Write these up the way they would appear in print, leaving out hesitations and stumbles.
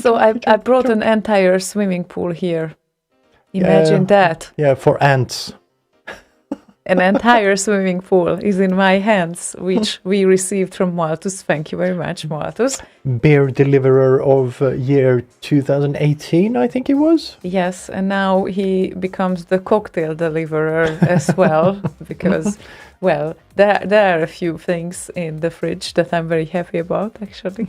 So I brought an entire swimming pool here. Imagine that. Yeah, for ants. an entire swimming pool is in my hands, which we received from Malthus. Thank you very much, Malthus. Beer deliverer of year 2018, I think it was. Yes, and now he becomes the cocktail deliverer as well, because, well, there are a few things in the fridge that I'm very happy about, actually.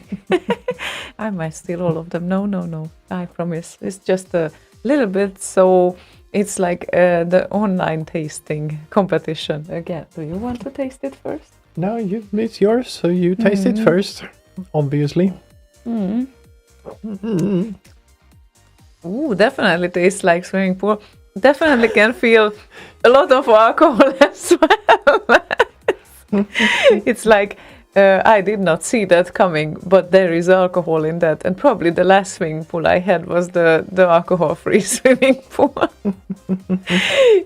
I might steal all of them. No, I promise. It's just a little bit, so it's like the online tasting competition again. Do you want to taste it first? No, it's yours, so you taste it first, obviously. Ooh, definitely tastes like swimming pool. Definitely can feel a lot of alcohol as well. It's like, I did not see that coming, but there is alcohol in that. And probably the last swimming pool I had was the alcohol-free swimming pool.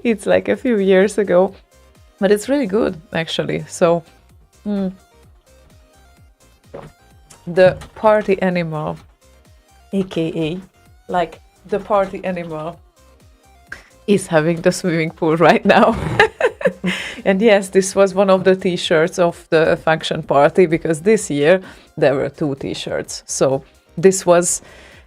It's like a few years ago. But it's really good, actually. So, the party animal, aka, like the party animal, is having the swimming pool right now. And yes, this was one of the t-shirts of the function party, because this year there were 2 t-shirts. So this was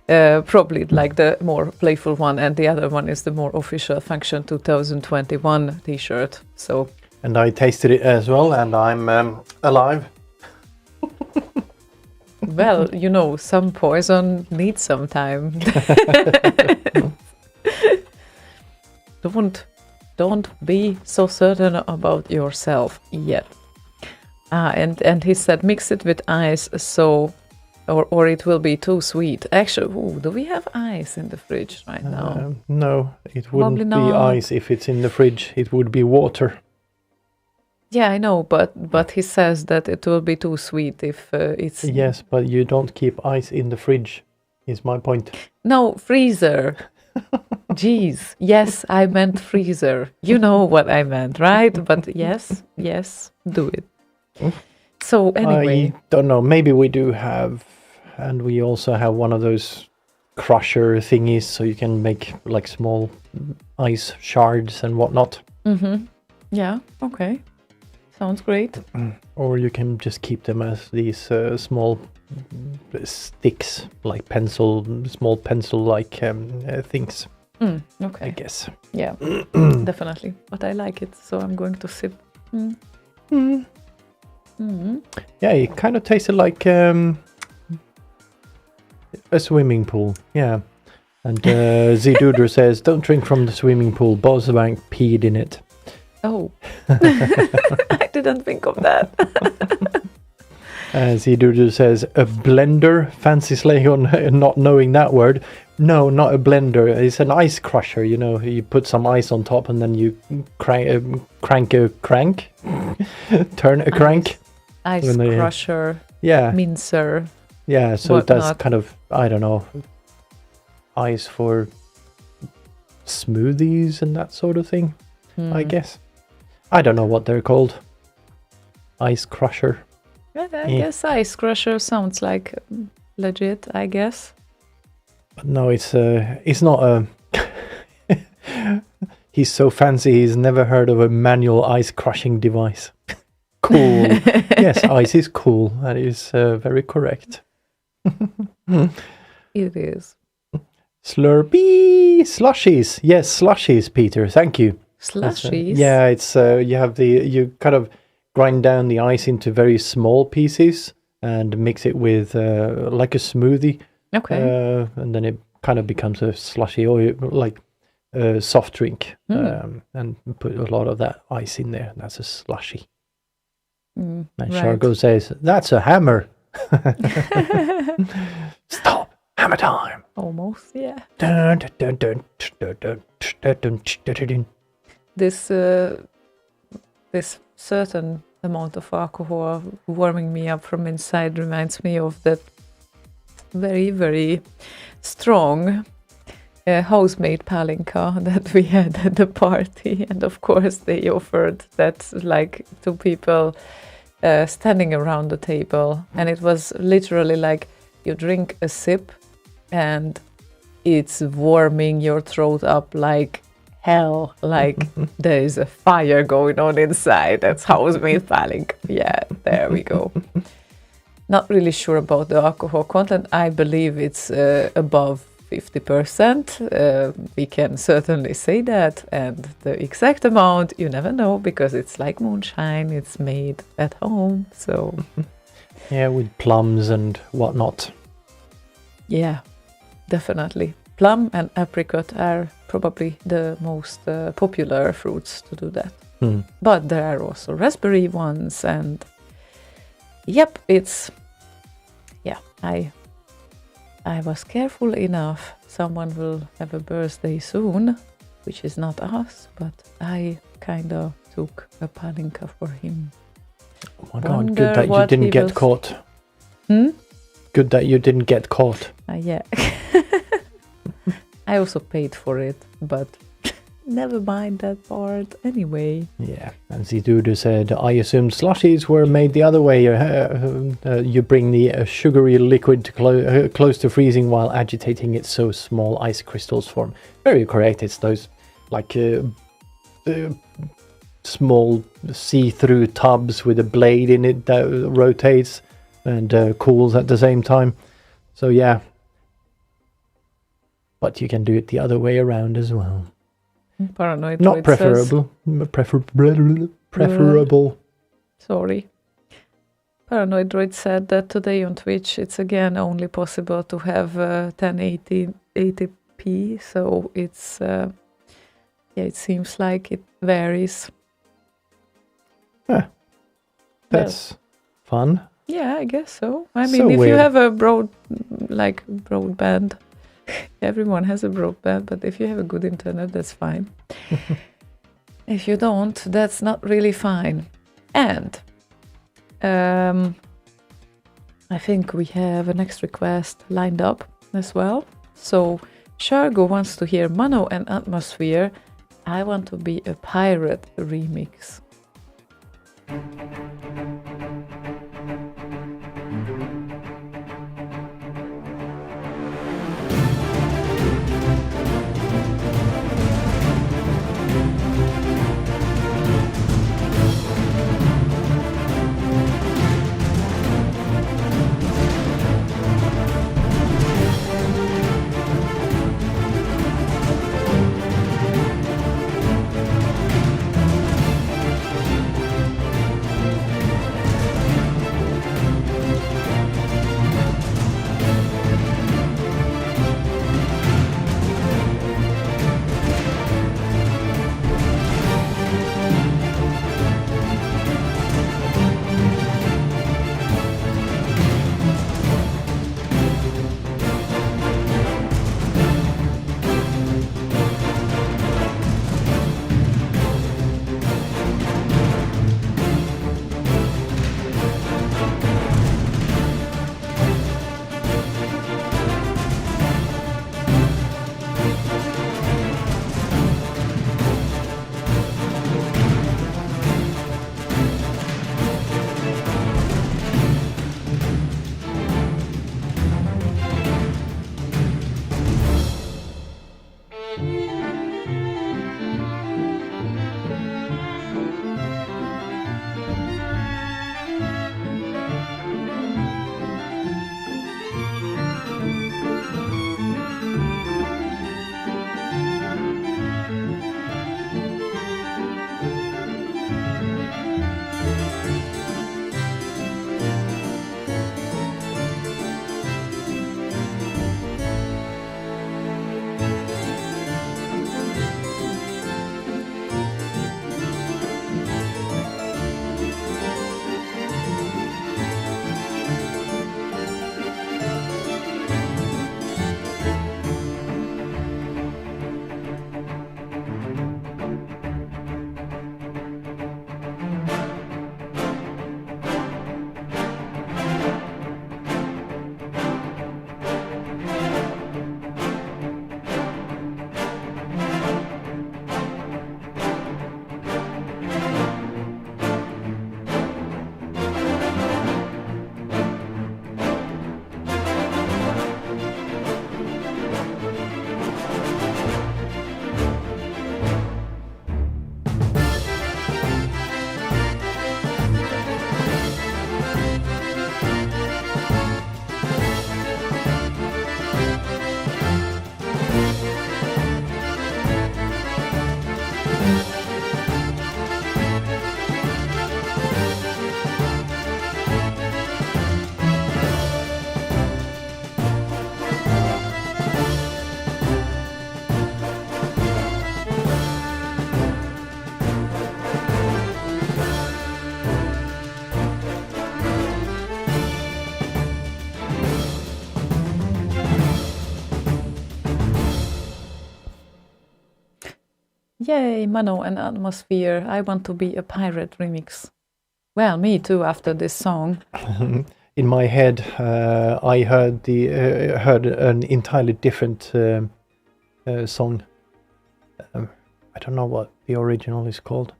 probably like the more playful one, and the other one is the more official function 2021 t-shirt. So, and I tasted it as well, and I'm alive. Well, you know, some poison needs some time. Don't be so certain about yourself yet. And he said mix it with ice, so or it will be too sweet. Actually, do we have ice in the fridge right now? No, it wouldn't be ice if it's in the fridge. It would be water. Yeah, I know, but he says that it will be too sweet if it's... Yes, but you don't keep ice in the fridge, is my point. No, freezer. Jeez, yes, I meant freezer. You know what I meant, right? But yes, do it. So anyway... I don't know, maybe we do have, and we also have one of those crusher thingies, so you can make like small ice shards and whatnot. Mm-hmm. Yeah, okay. Sounds great. Or you can just keep them as these small sticks, like small pencil-like things. Okay. I guess. Yeah, definitely. But I like it, so I'm going to sip. Yeah, it kind of tasted like a swimming pool. Yeah. And Ziduder says, don't drink from the swimming pool. Bosbank peed in it. Oh, I didn't think of that. Zidudu says, a blender? Fancy Slaygon not knowing that word. No, not a blender. It's an ice crusher, you know. You put some ice on top and then you crank a crank. Turn a crank. Ice crusher. Yeah. Mincer. Yeah, so that's kind of, I don't know, ice for smoothies and that sort of thing, I guess. I don't know what they're called. Ice crusher. I guess ice crusher sounds like legit, I guess. But no, it's not a... He's so fancy, he's never heard of a manual ice crushing device. Cool. Yes, ice is cool. That is very correct. It is. Slurpee! Slushies! Yes, slushies, Peter. Thank you. Slushies? Yeah, it's you kind of grind down the ice into very small pieces and mix it with like a smoothie. Okay. And then it kind of becomes a slushy or like a soft drink. And put a lot of that ice in there. That's a slushy. And Shargo says, that's a hammer. Stop. Hammer time. Almost, yeah. Dun, dun, dun, dun, dun, dun, dun, dun, dun. This certain amount of alcohol warming me up from inside reminds me of that very, very strong housemaid palinka that we had at the party. And of course they offered that like to people standing around the table. And it was literally like you drink a sip and it's warming your throat up like hell, like there is a fire going on inside. That's how it's made Paling. Yeah, there we go. Not really sure about the alcohol content. I believe it's above 50%. We can certainly say that, and the exact amount you never know because it's like moonshine. It's made at home, so Yeah, with plums and whatnot. yeah, definitely. Plum and apricot are probably the most popular fruits to do that. But there are also raspberry ones, and yep, it's I was careful enough. Someone will have a birthday soon, which is not us, but I kind of took a palinka for him. Oh my god, good that you didn't get caught. Good that you didn't get caught. Yeah. I also paid for it, but never mind that part anyway. Yeah, and Zidudu said, I assumed slushies were made the other way. You bring the sugary liquid to close to freezing while agitating it so small ice crystals form. Very correct. It's those like small see-through tubs with a blade in it that rotates and cools at the same time. So yeah. But you can do it the other way around as well. Paranoid Not preferable. Preferable. Sorry. Paranoid Droid said that today on Twitch it's again only possible to have 1080p, so it's it seems like it varies. That's fun. Yeah, I guess so. I mean, So if weird. you have a broadband, everyone has a broadband, but if you have a good internet, that's fine. If you don't, that's not really fine. And I think we have a next request lined up as well. So Shargo wants to hear Mono and Atmosphere. I Want to Be a Pirate remix. Yay, Mano and Atmosphere. I Want to Be a Pirate remix. Well, me too, after this song. In my head, I heard an entirely different song. I don't know what the original is called.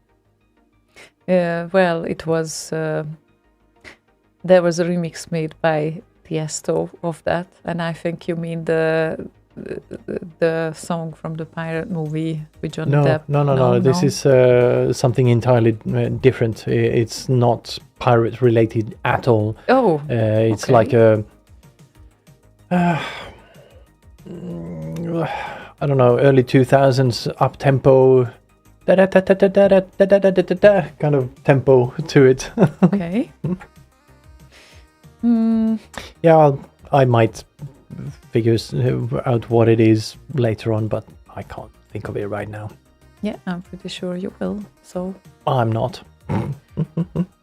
Well, it was... there was a remix made by Tiesto of that, and I think you mean the song from the pirate movie with Johnny Depp. No. This is something entirely different. It's not pirate related at all. Oh, it's okay. like a I don't know, early 2000s up tempo, kind of tempo to it. Okay. Yeah, I might figure out what it is later on, but I can't think of it right now. Yeah, I'm pretty sure you will. So I'm not.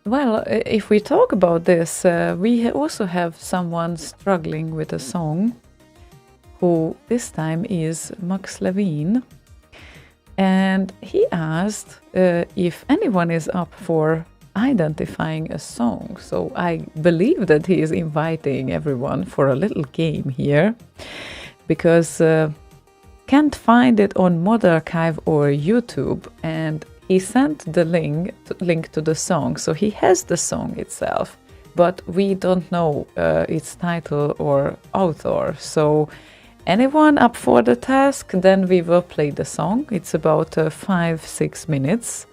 well, if we talk about this, we also have someone struggling with a song, who this time is Max Levine, and he asked if anyone is up for identifying a song. So I believe that he is inviting everyone for a little game here, because can't find it on Mod Archive or YouTube, and he sent the link to the song, so he has the song itself, but we don't know its title or author. So anyone up for the task, then we will play the song. It's about 5-6 minutes.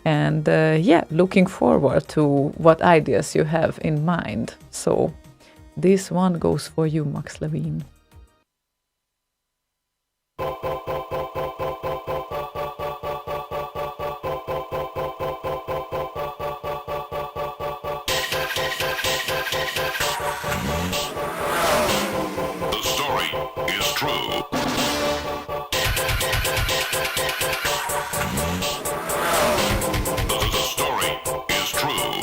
And yeah, looking forward to what ideas you have in mind. So this one goes for you, Max Levine. The story is true. The story is true.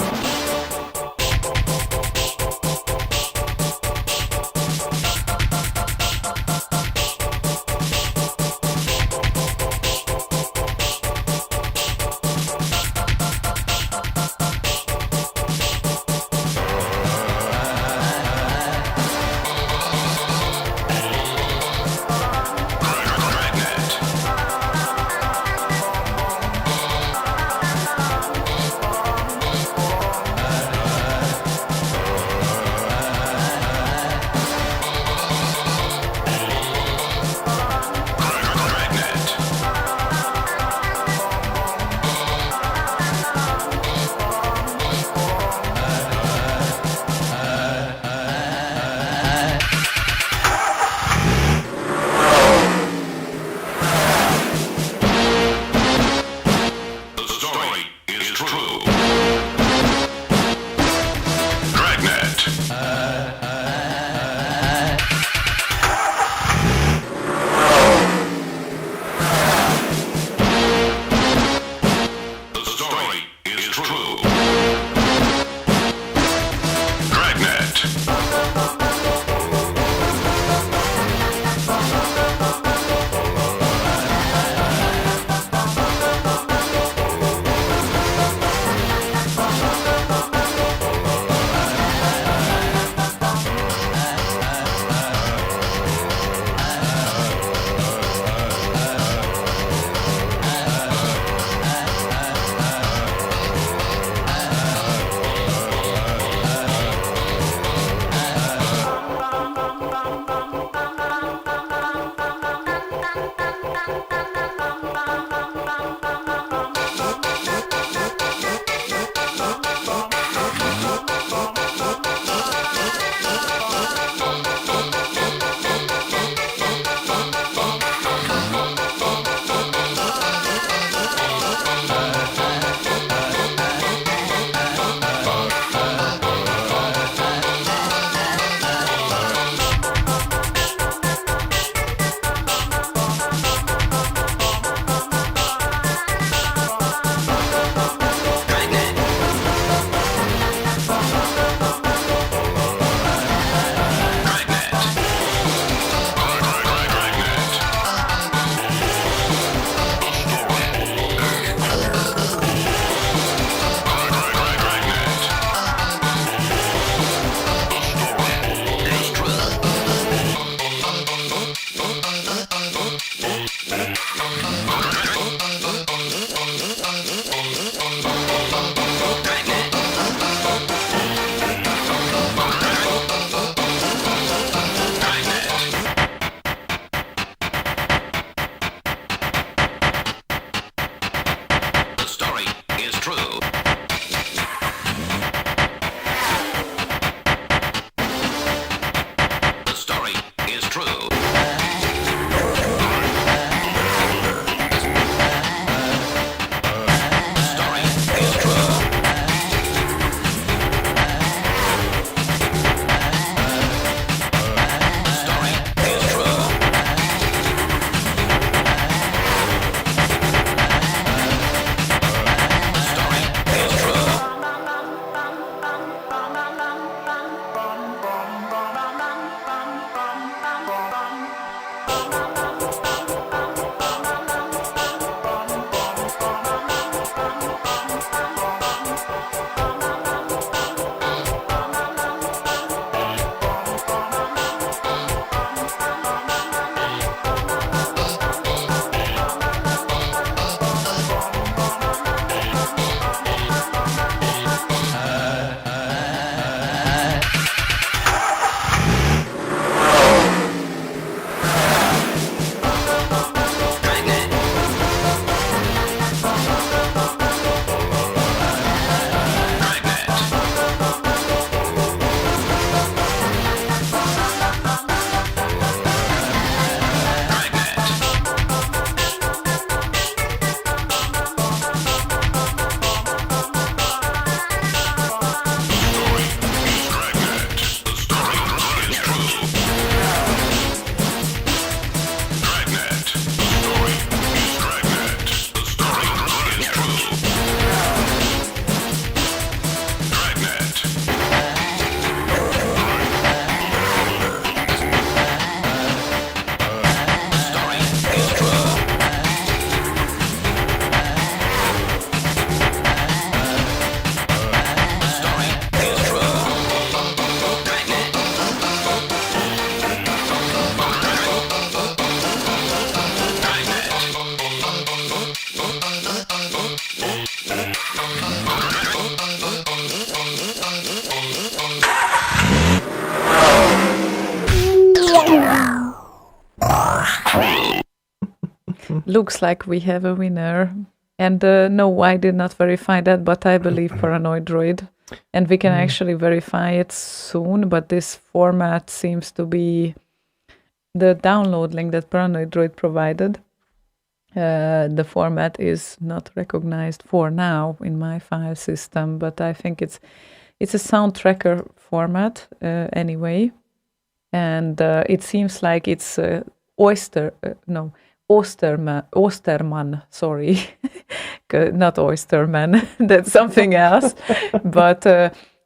Looks like we have a winner. And no, I did not verify that, but I believe Paranoid Droid. And we can actually verify it soon, but this format seems to be the download link that Paranoid Droid provided. The format is not recognized for now in my file system, but I think it's a sound tracker format anyway. And it seems like it's Osterman, sorry, not Oysterman, that's something else, but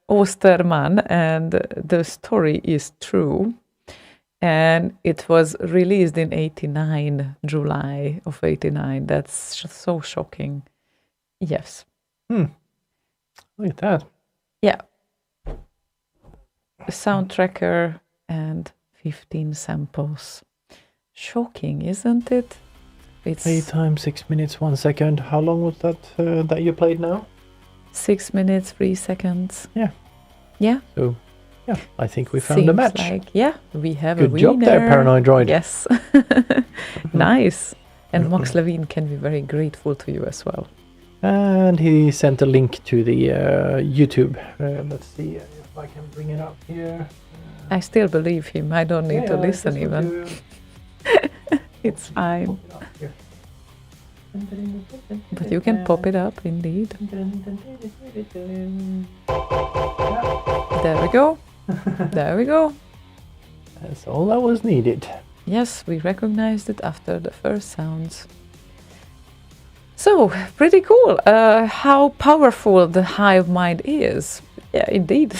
Osterman, and the story is true. And it was released in 89, July of 89. That's so shocking. Yes. Look at that. Yeah. A sound tracker and 15 samples. Shocking, isn't it? It's Playtime 6 minutes 1 second. How long was that that you played now? 6 minutes 3 seconds. Yeah. Yeah. So yeah, I think we found a Seems match. like, yeah, we have Good a winner. job there, Paranoid Droid. Yes. Nice. And Max Levine can be very grateful to you as well. And he sent a link to the YouTube. Let's see if I can bring it up here. I still believe him. I don't need to listen just even. want to- It's fine. pop it up here. But you can pop it up indeed. There we go. There we go. That's all that was needed. Yes, we recognized it after the first sounds. So, pretty cool. How powerful the hive mind is. Yeah, indeed.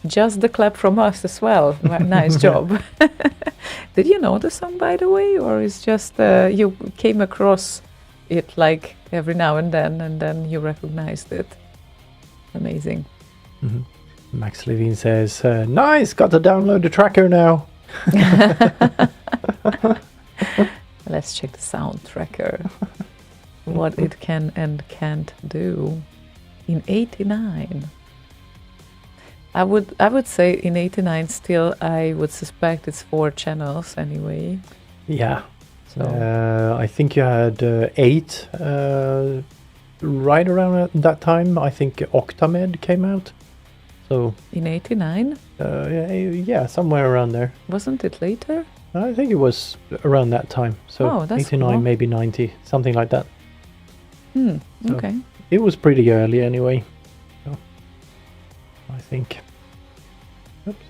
Just the clap from us as well. Nice job. Did you know the song, by the way, or is just you came across it like every now and then you recognized it? Amazing. Mhm. Max Levine says, nice, got to download the tracker now. Let's check the sound tracker. What it can and can't do. In 89. I would say in 89 still I would suspect it's 4 channels anyway. Yeah. So I think you had 8 right around at that time. I think Octamed came out. So in 89? yeah, somewhere around there. Wasn't it later? I think it was around that time. So Oh, that's 89, cool. maybe 90, something like that. So- Okay. It was pretty early anyway. So, I think. Oops.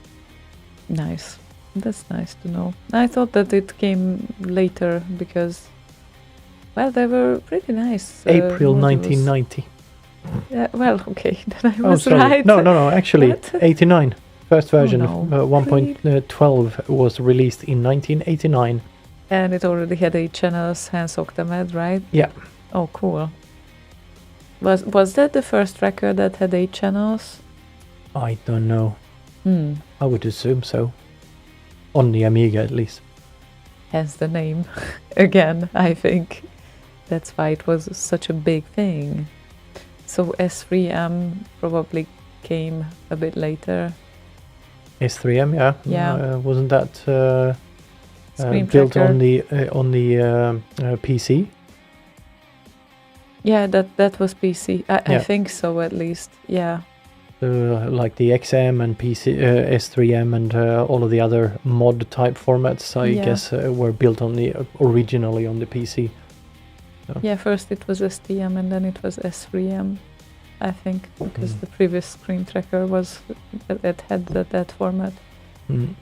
Nice. That's nice to know. I thought that it came later because, well, they were pretty nice. April modules. 1990. Well, okay, then I Oh, was sorry. right. No, actually, What? 89. First version no. of 1.12 was released in 1989. And it already had 8 channels, hence Octamed, right? Yeah. Oh, cool. Was that the first record that had 8 channels? I don't know. Hmm. I would assume so. On the Amiga, at least. Hence the name. Again, I think that's why it was such a big thing. So S3M probably came a bit later. S3M, yeah. Yeah. Wasn't that Screen built tracker. on the PC? Yeah, that was PC. I Yeah. think so, at least. Yeah. Like the XM and PC, S3M and all of the other mod type formats, I Yeah. guess, were built on the originally on the PC. Yeah, first it was STM and then it was S3M, I think, because the previous screen tracker was it had that format. Mm.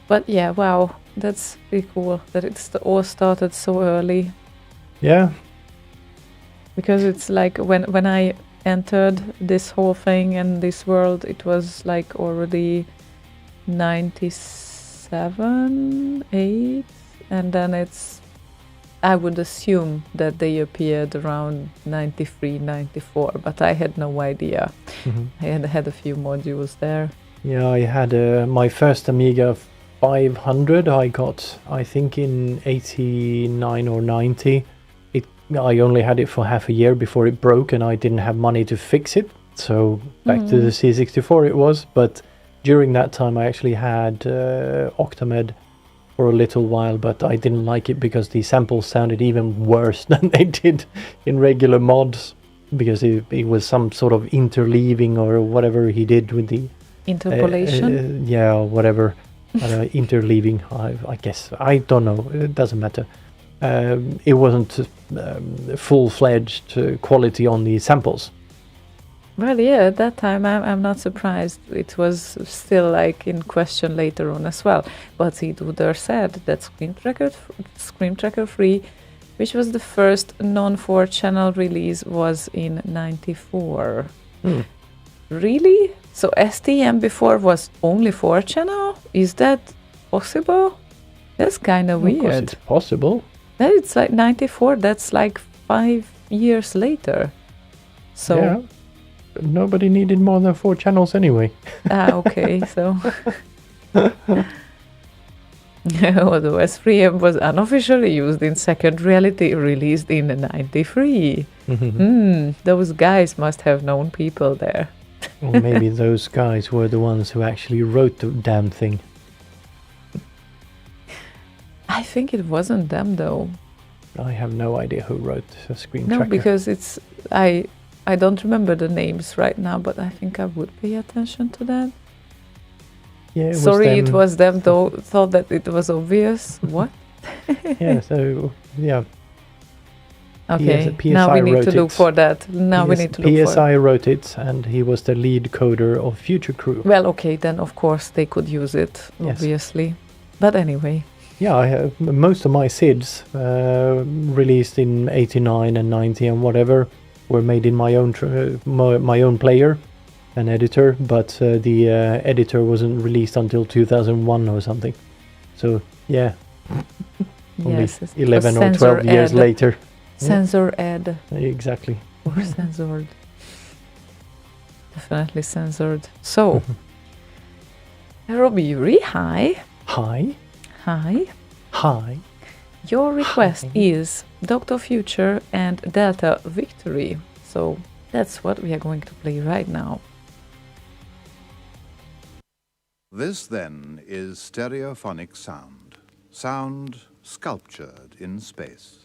But yeah, wow, that's pretty cool that it all started so early, Yeah. because it's like when I entered this whole thing and this world, it was like already 97, 8, and then I would assume that they appeared around 93, 94, but I had no idea. Mhm. I had a few modules there. Yeah, I had my first Amiga 500 I got, I think, in 89 or 90. I only had it for half a year before it broke and I didn't have money to fix it. So back to the C64 it was. But during that time I actually had Octamed for a little while, but I didn't like it because the samples sounded even worse than they did in regular mods, because it was some sort of interleaving or whatever he did with the Interpolation? yeah, or whatever. Interleaving, I guess. I don't know. It doesn't matter. It wasn't full-fledged quality on the samples. Well, yeah, at that time I'm not surprised. It was still like in question later on as well. But Seedwooder said that Scream Tracker 3, which was the first non-4 channel release, was in 94. Really? So STM before was only 4 channel? Is that possible? That's kind of Of course weird. it's possible. Then it's like 94, that's like 5 years later. So Yeah. Nobody needed more than 4 channels anyway. okay, so otherwise 3M was unofficially used in Second Reality, released in 93. Those guys must have known people there. Or maybe those guys were the ones who actually wrote the damn thing. I think it wasn't them though. I have no idea who wrote Scream No, Tracker. because it's I don't remember the names right now, but I think I would pay attention to that. Yeah, it Sorry, was them. it was them though. Thought that it was obvious. What? Yeah, so yeah. Okay, PSI now we need wrote to look it. for that. Now we need to look for it. PSI wrote it, and he was the lead coder of Future Crew. Well, okay, then of course they could use it, Yes. obviously. But anyway, Yeah, I have, most of my SIDs released in 89 and 90 and whatever were made in my own my own player and editor, but the editor wasn't released until 2001 or something. So yeah, only yes, it was 11 or Sensor 12 years Ed. later. Sensor Ed Exactly. or censored. Definitely censored. So, Robbie Yuri, hi. Hi. Hi. Hi. Your request Hi. is Dr. Future and Delta Victory. So that's what we are going to play right now. This then is stereophonic sound. Sound sculptured in space.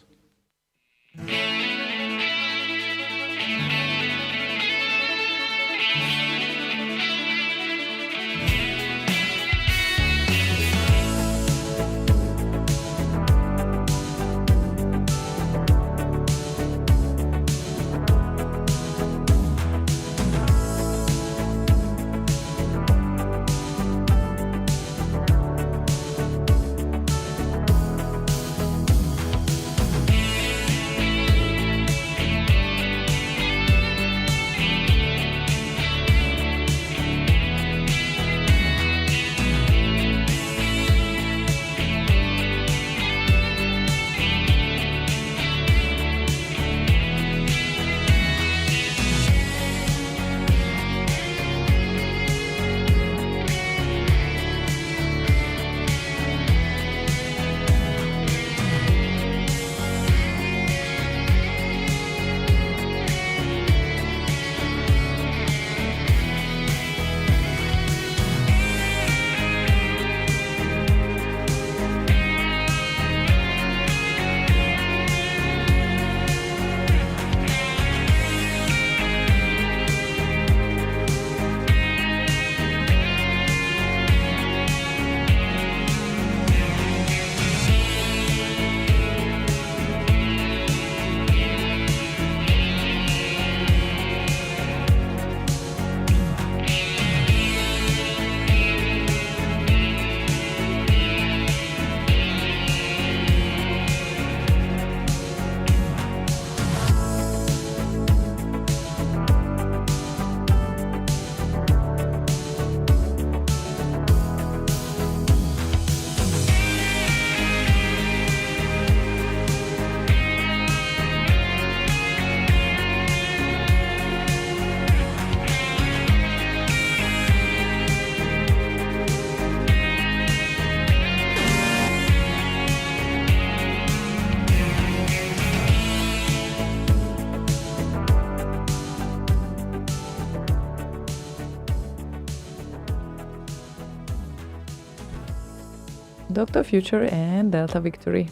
Dr. Future and Delta Victory.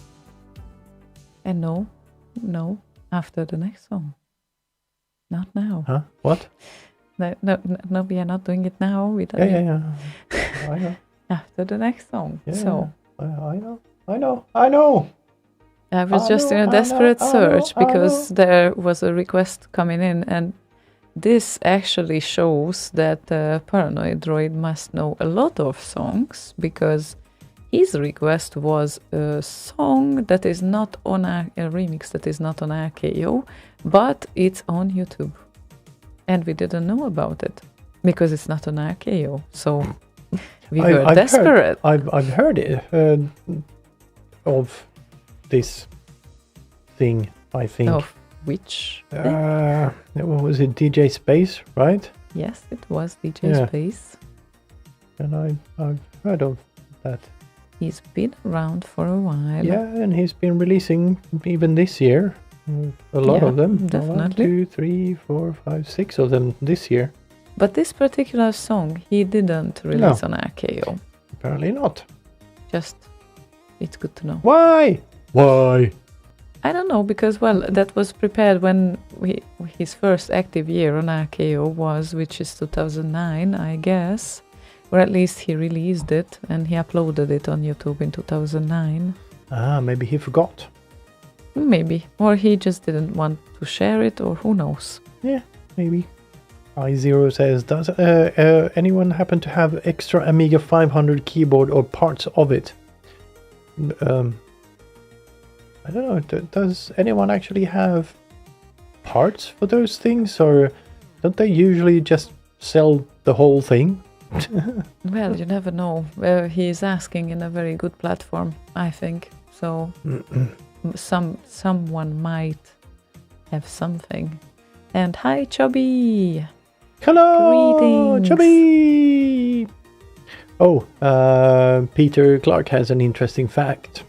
And no, after the next song. Not now. Huh? What? No, we are not doing it now. Yeah. I know. After the next song. Yeah, So I know. I was just in a desperate search because there was a request coming in, and this actually shows that Paranoid Droid must know a lot of songs, because his request was a song that is not on a remix that is not on RKO, but it's on YouTube. And we didn't know about it because it's not on RKO. So we were desperate. I've heard it of this thing, I think. Of which? What was it? DJ Space, right? Yes, it was DJ Space. And I've heard of that. He's been around for a while. Yeah, and he's been releasing even this year. A lot of them. Definitely. 1, 2, 3, 4, 5, 6 of them this year. But this particular song he didn't release on RKO. Apparently not. Just, it's good to know. Why? I don't know, because, well, that was prepared when his first active year on RKO was, which is 2009, I guess. Or at least he released it and he uploaded it on YouTube in 2009. Maybe he forgot. Maybe. Or he just didn't want to share it, or who knows. Yeah, maybe. I0 says, does anyone happen to have extra Amiga 500 keyboard or parts of it? I don't know. Does anyone actually have parts for those things? Or don't they usually just sell the whole thing? Well, you never know. He is asking in a very good platform, I think. So someone might have something. And hi, Chubby! Hello, Greetings. Chubby! Oh, Peter Clark has an interesting fact.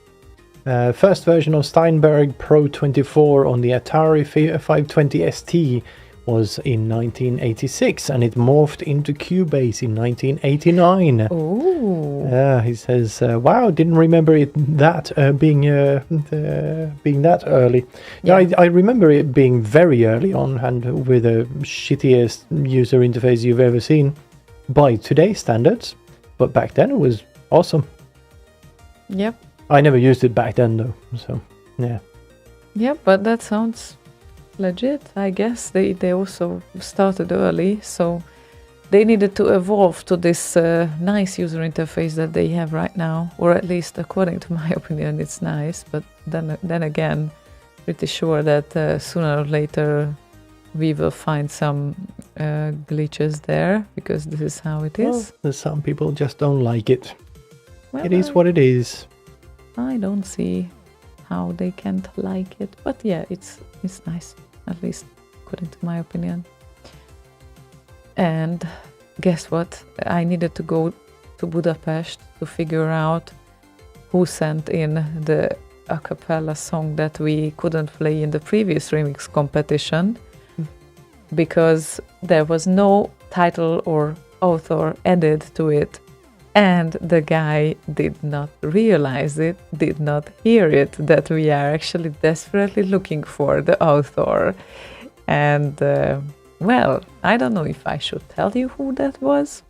First version of Steinberg Pro 24 on the Atari 520 ST was in 1986, and it morphed into Cubase in 1989. Oh. He says, "Wow, didn't remember it that being that early." Yeah, I remember it being very early on, and with the shittiest user interface you've ever seen by today's standards. But back then it was awesome. Yep. I never used it back then though, so yeah. Yep, but that sounds legit. I guess they also started early, so they needed to evolve to this nice user interface that they have right now, or at least according to my opinion it's nice, but then again pretty sure that sooner or later we will find some glitches there, because this is how it is. Well, some people just don't like it. Well, it is what it is. I don't see how they can't like it, but yeah, it's nice, at least according to my opinion. And guess what? I needed to go to Budapest to figure out who sent in the a cappella song that we couldn't play in the previous remix competition, because there was no title or author added to it. And the guy did not realize it, did not hear it, that we are actually desperately looking for the author. And, well, I don't know if I should tell you who that was.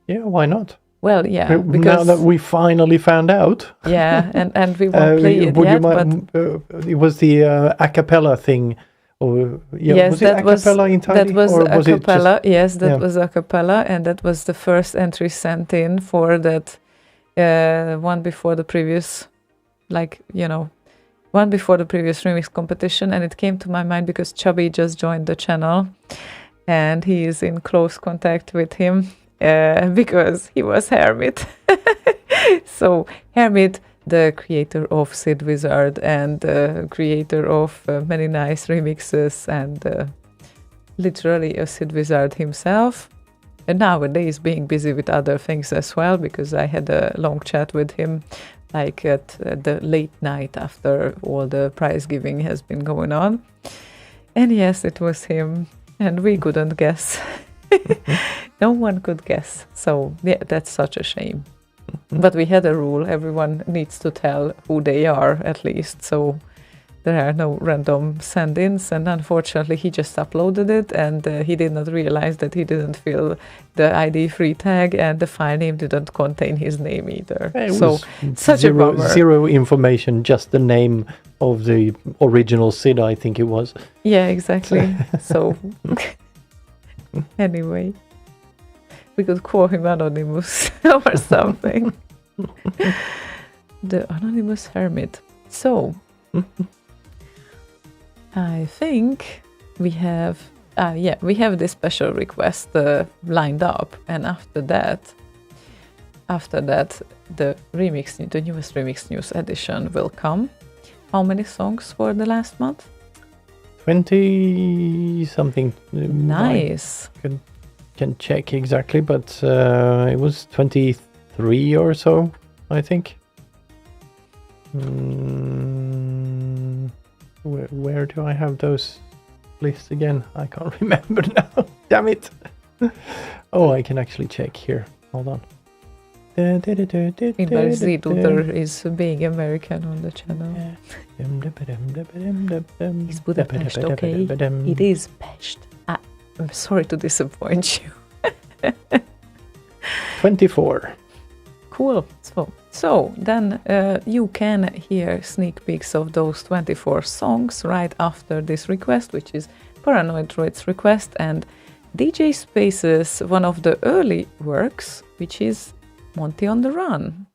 Yeah, why not? Well, yeah, because... Now that we finally found out. Yeah, and we won't play it yet, but... it was the a cappella thing. Or, yes, was it a cappella entirely? That was a cappella. Yes, that was a cappella, and that was the first entry sent in for that one before the previous, one before the previous remix competition. And it came to my mind because Chubby just joined the channel, and he is in close contact with him because he was Hermit. So Hermit, the creator of Sid Wizard and creator of many nice remixes, and literally a Sid Wizard himself. And nowadays being busy with other things as well, because I had a long chat with him like at the late night after all the prize giving has been going on. And yes, it was him, and we couldn't guess. No one could guess. So yeah, that's such a shame. But we had a rule: everyone needs to tell who they are at least. So there are no random send-ins, and unfortunately, he just uploaded it, and he did not realize that he didn't fill the ID free tag, and the file name didn't contain his name either. It So was such a bummer. zero information, just the name of the original Sid, I think it was. Yeah, exactly. So anyway, we could call him Anonymous or something. The Anonymous Hermit. So I think we have this special request lined up, and after that the newest remix news edition will come. How many songs for the last month? 20 something. Nice. I can check exactly, but it was 23 or so, I think. Where do I have those lists again? I can't remember now. Damn it. Oh, I can actually check here. Hold on. Meanwhile, Z-Duder is being American on the channel. It's Budapest, okay? It is Pest. I'm sorry to disappoint you. 24. Cool. So then you can hear sneak peeks of those 24 songs right after this request, which is Paranoid Droid's request, and DJ Space's one of the early works, which is Monty on the Run.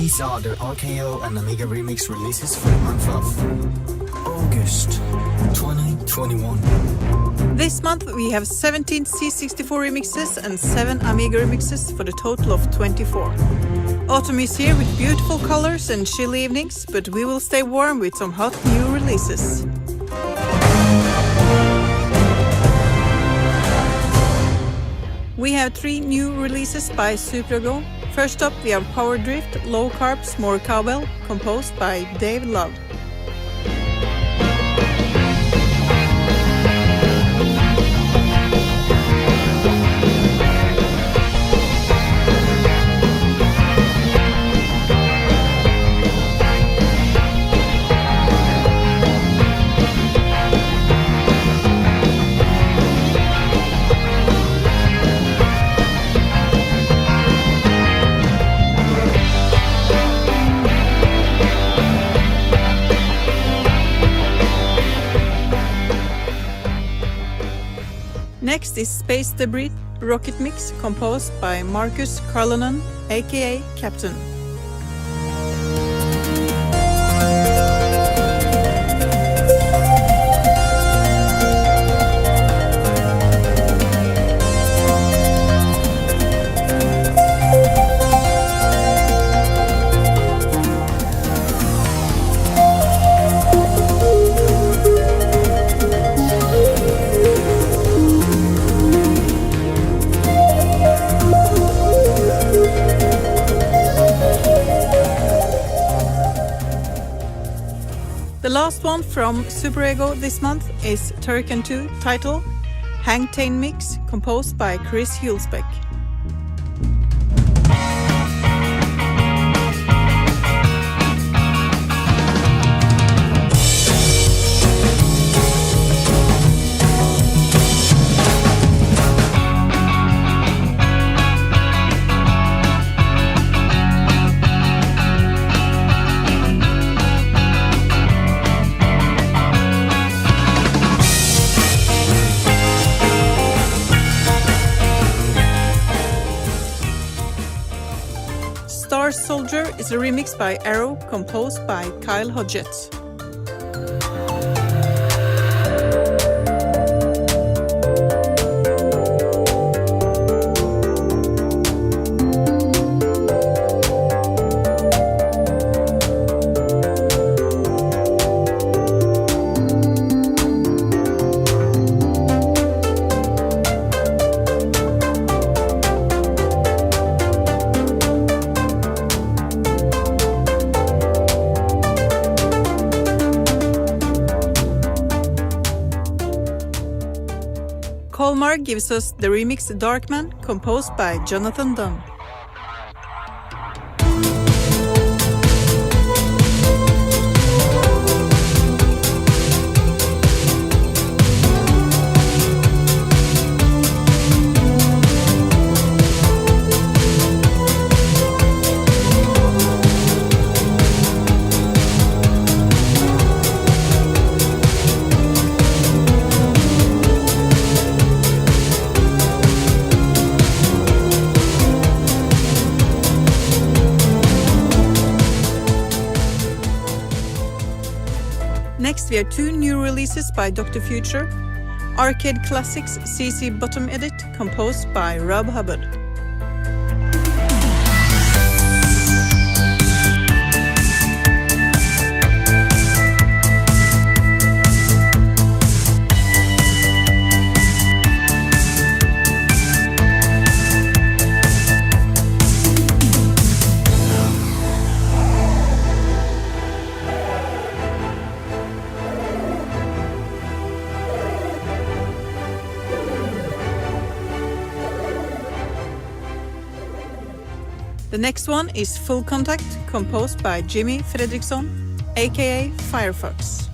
These are the RKO and Amiga remix releases for the month of August 2021. This month we have 17 C64 remixes and 7 Amiga remixes for the total of 24. Autumn is here with beautiful colors and chilly evenings, but we will stay warm with some hot new releases. We have 3 new releases by Superego. First up, we have Power Drift, Low Carbs, More Cowbell, composed by Dave Love. Next is Space Debris Rocket Mix, composed by Markus Karlonen, aka Captain. The last one from Superego this month is Turrican 2, title Hangtane Mix, composed by Chris Hulsbeck. Star Soldier is a remix by Arrow, composed by Kyle Hodgetts. Colmar gives us the remix Darkman, composed by Jonathan Dunn. Next we have 2 new releases by Dr. Future. Arcade Classics CC Bottom Edit, composed by Rob Hubbard. The next one is Full Contact, composed by Jimmy Fredriksson, aka Firefox.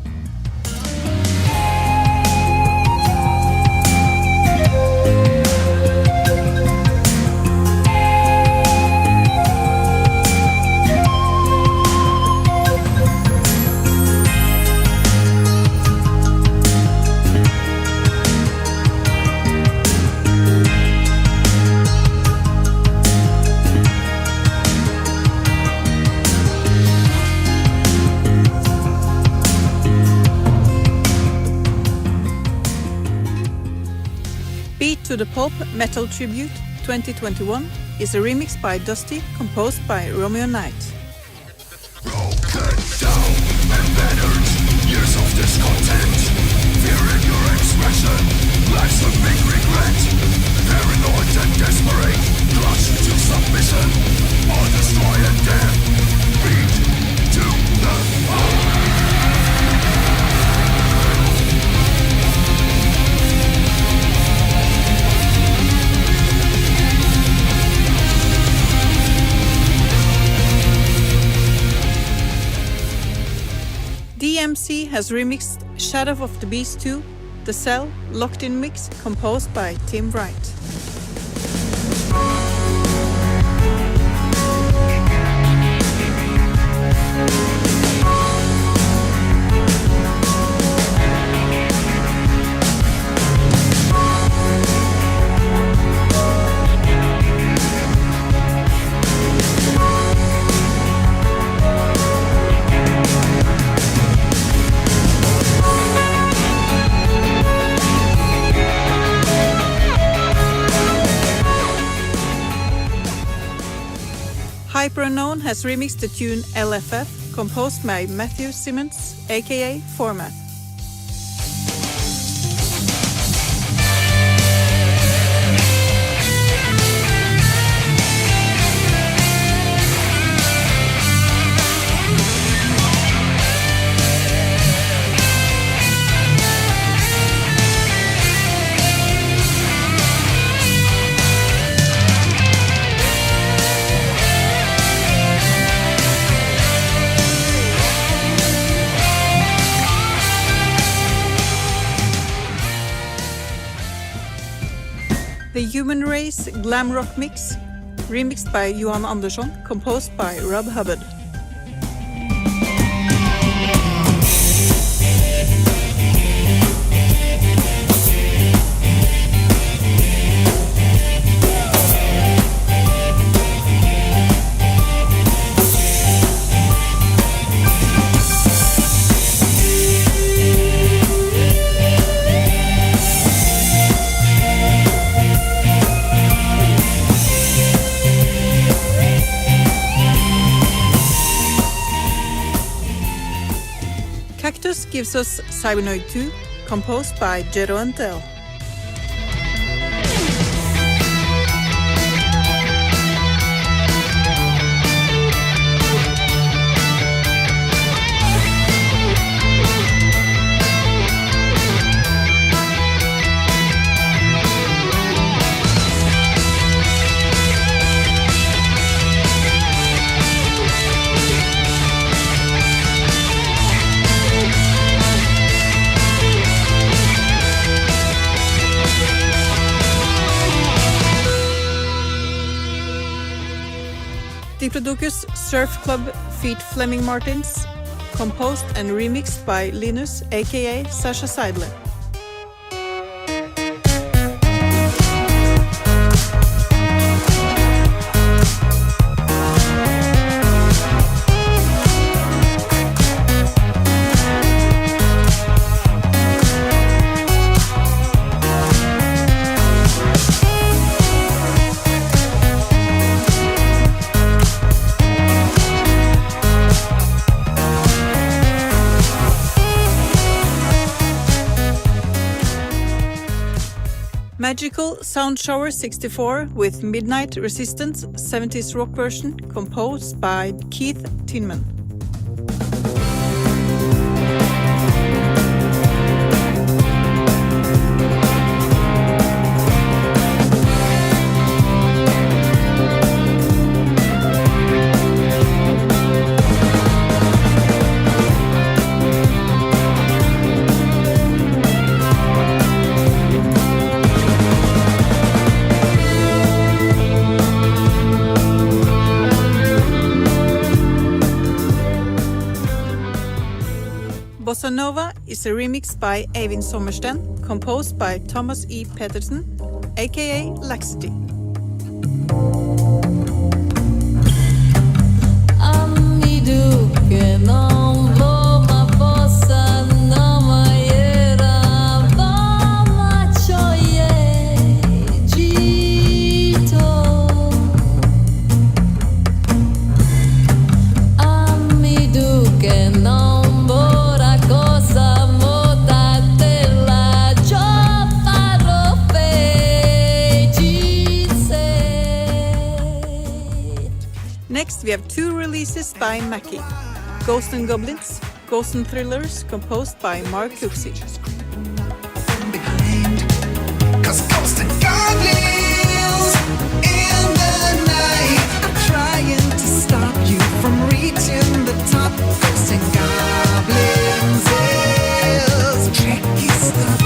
to the Pulp Metal Tribute 2021 is a remix by Dusty, composed by Romeo Knight. Broken down and battered, years of discontent, fear in your expression, life's a big regret, paranoid and desperate, clutched to submission, all destroy and death, beat to the heart. DMC has remixed Shadow of the Beast 2, The Cell, Locked In Mix, composed by Tim Wright. Hyperunknown has remixed the tune LFF, composed by Matthew Simmons, aka Format. The Human Race Glam Rock Mix, remixed by Johan Andersson, composed by Rob Hubbard. Cactus gives us Cybernoid 2, composed by Jero and Tel. Diplodocus Surf Club feat Fleming Martins, composed and remixed by Linus, aka Sasha Seidler. Magical Sound Shower 64 with Midnight Resistance 70s rock version, composed by Keith Tinman. Bossa Nova is a remix by Eivind Sommersten, composed by Thomas E. Petersen, aka Laxity. have 2 releases by Mackie. Ghosts and Goblins, Ghosts and Thrillers, composed by Mark Cooksey. Cause ghosts and goblins in the night are trying to stop you from reaching the top. Ghosts and goblins is tricky stuff.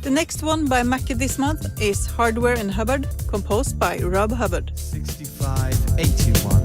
The next one by Mackie this month is Hardware and Hubbard, composed by Rob Hubbard. 6581.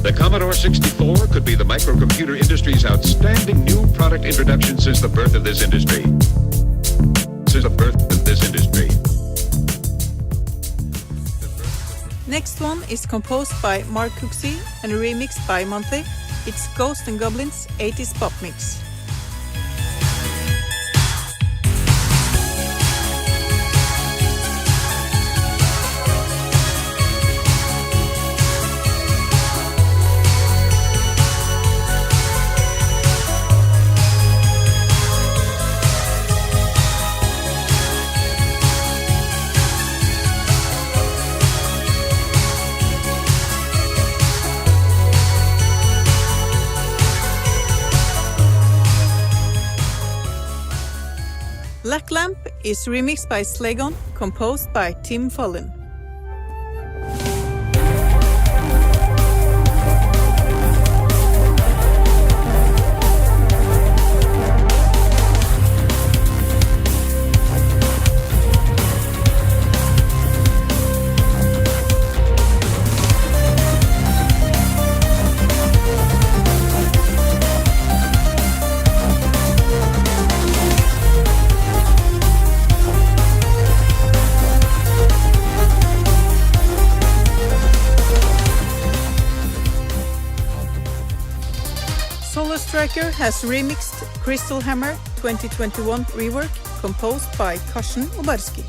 The Commodore 64 could be the microcomputer industry's outstanding new product introduction since the birth of this industry. Next one is composed by Mark Cooksey and remixed by Monthly. It's Ghosts and Goblins 80s Pop Mix. Black Lamp is remixed by Slaygon, composed by Tim Follin. Solar Striker has remixed Crystal Hammer 2021 rework, composed by Karsten Obarski.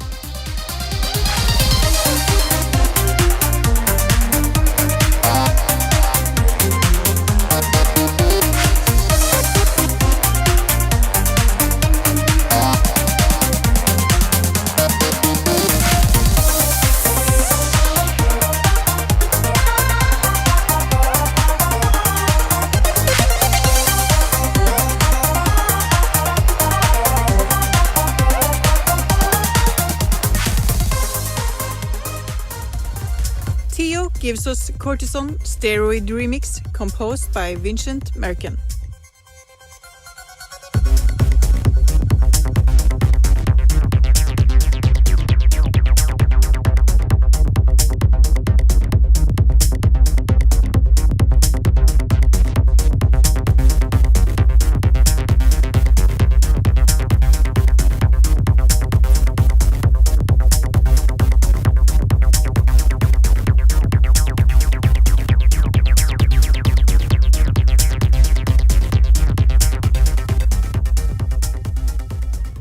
Tio gives us Cortisone Steroid Remix, composed by Vincent Merkin.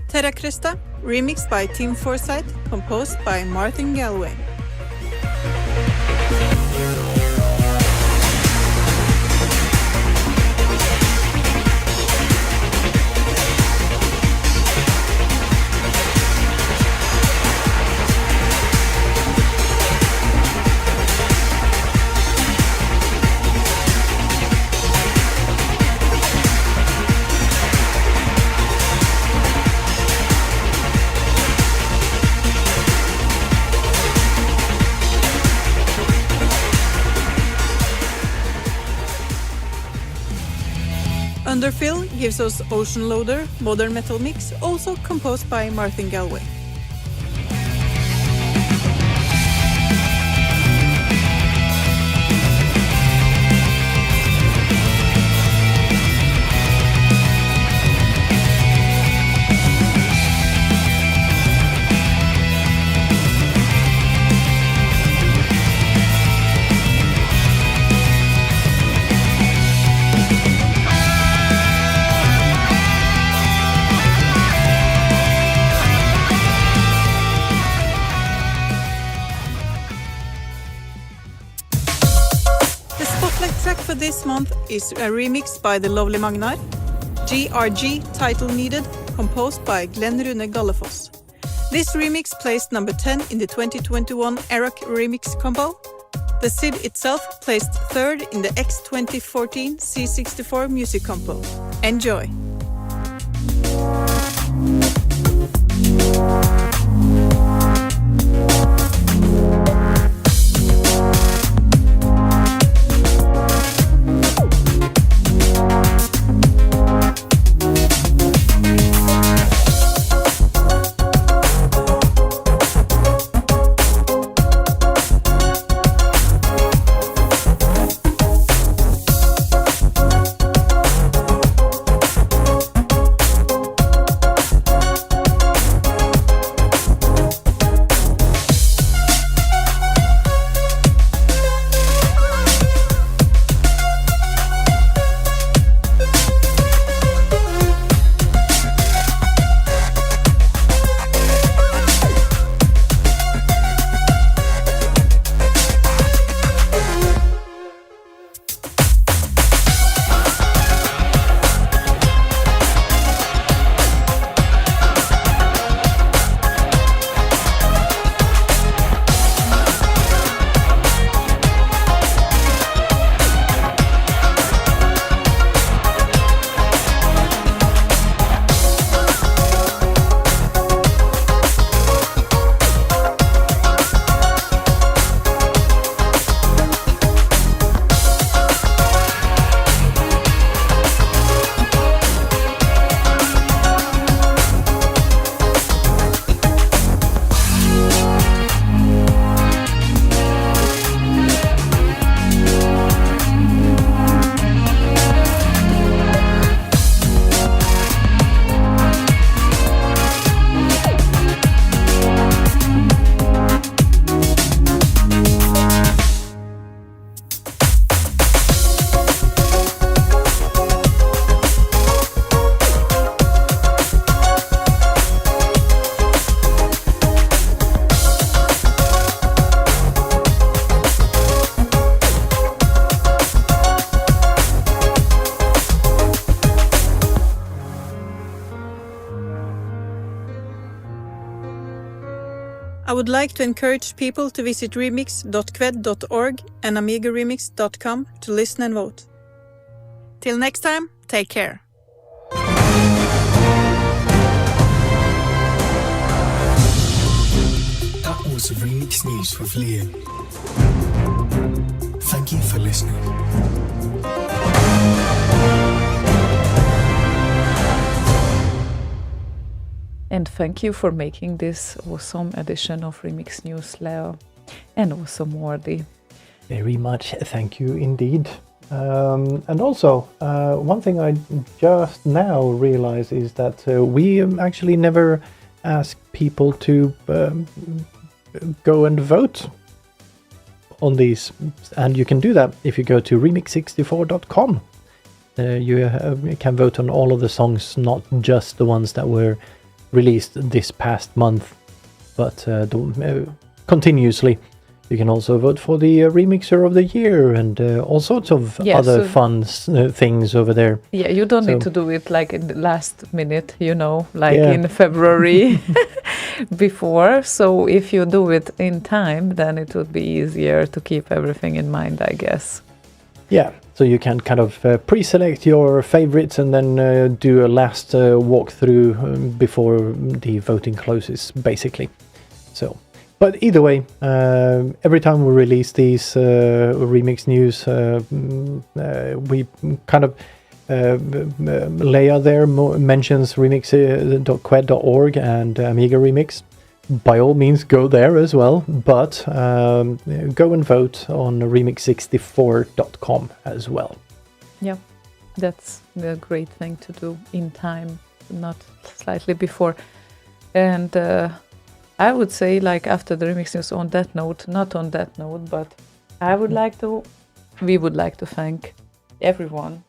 Terra Cresta, remixed by Tim Forsyth, composed by Martin Galway. Underfill gives us Ocean Loader Modern Metal Mix, also composed by Martin Galway. for this month is a remix by the lovely Magnar. GRG, title needed, composed by Glenn Rune Gallefoss. This remix placed number 10 in the 2021 Eroc Remix combo. The SID itself placed third in the X 2014 C64 music combo. Enjoy! I would like to encourage people to visit remix.qued.org and amigaremix.com to listen and vote. Till next time, take care. That was Remix News with Liam. Thank you for listening. And thank you for making this awesome edition of Remix News, Leo, and also Mordy. Very much, thank you indeed. And also, one thing I just now realize is that we actually never ask people to go and vote on these. And you can do that if you go to remix64.com. You can vote on all of the songs, not just the ones that were released this past month, but continuously. You can also vote for the remixer of the year and all sorts of other fun things over there. Yeah, you don't need to do it like in the last minute, like in February before. So if you do it in time, then it would be easier to keep everything in mind, I guess. Yeah, so you can kind of pre-select your favorites and then do a last walkthrough before the voting closes, basically. So, but either way, every time we release these remix news, we kind of Leia there mentions remix.qued.org and Amiga Remix. By all means, go there as well, but go and vote on remix64.com as well. Yeah, that's a great thing to do in time, not slightly before. And I would say, like, after the remix news on that note, not on that note, but we would like to thank everyone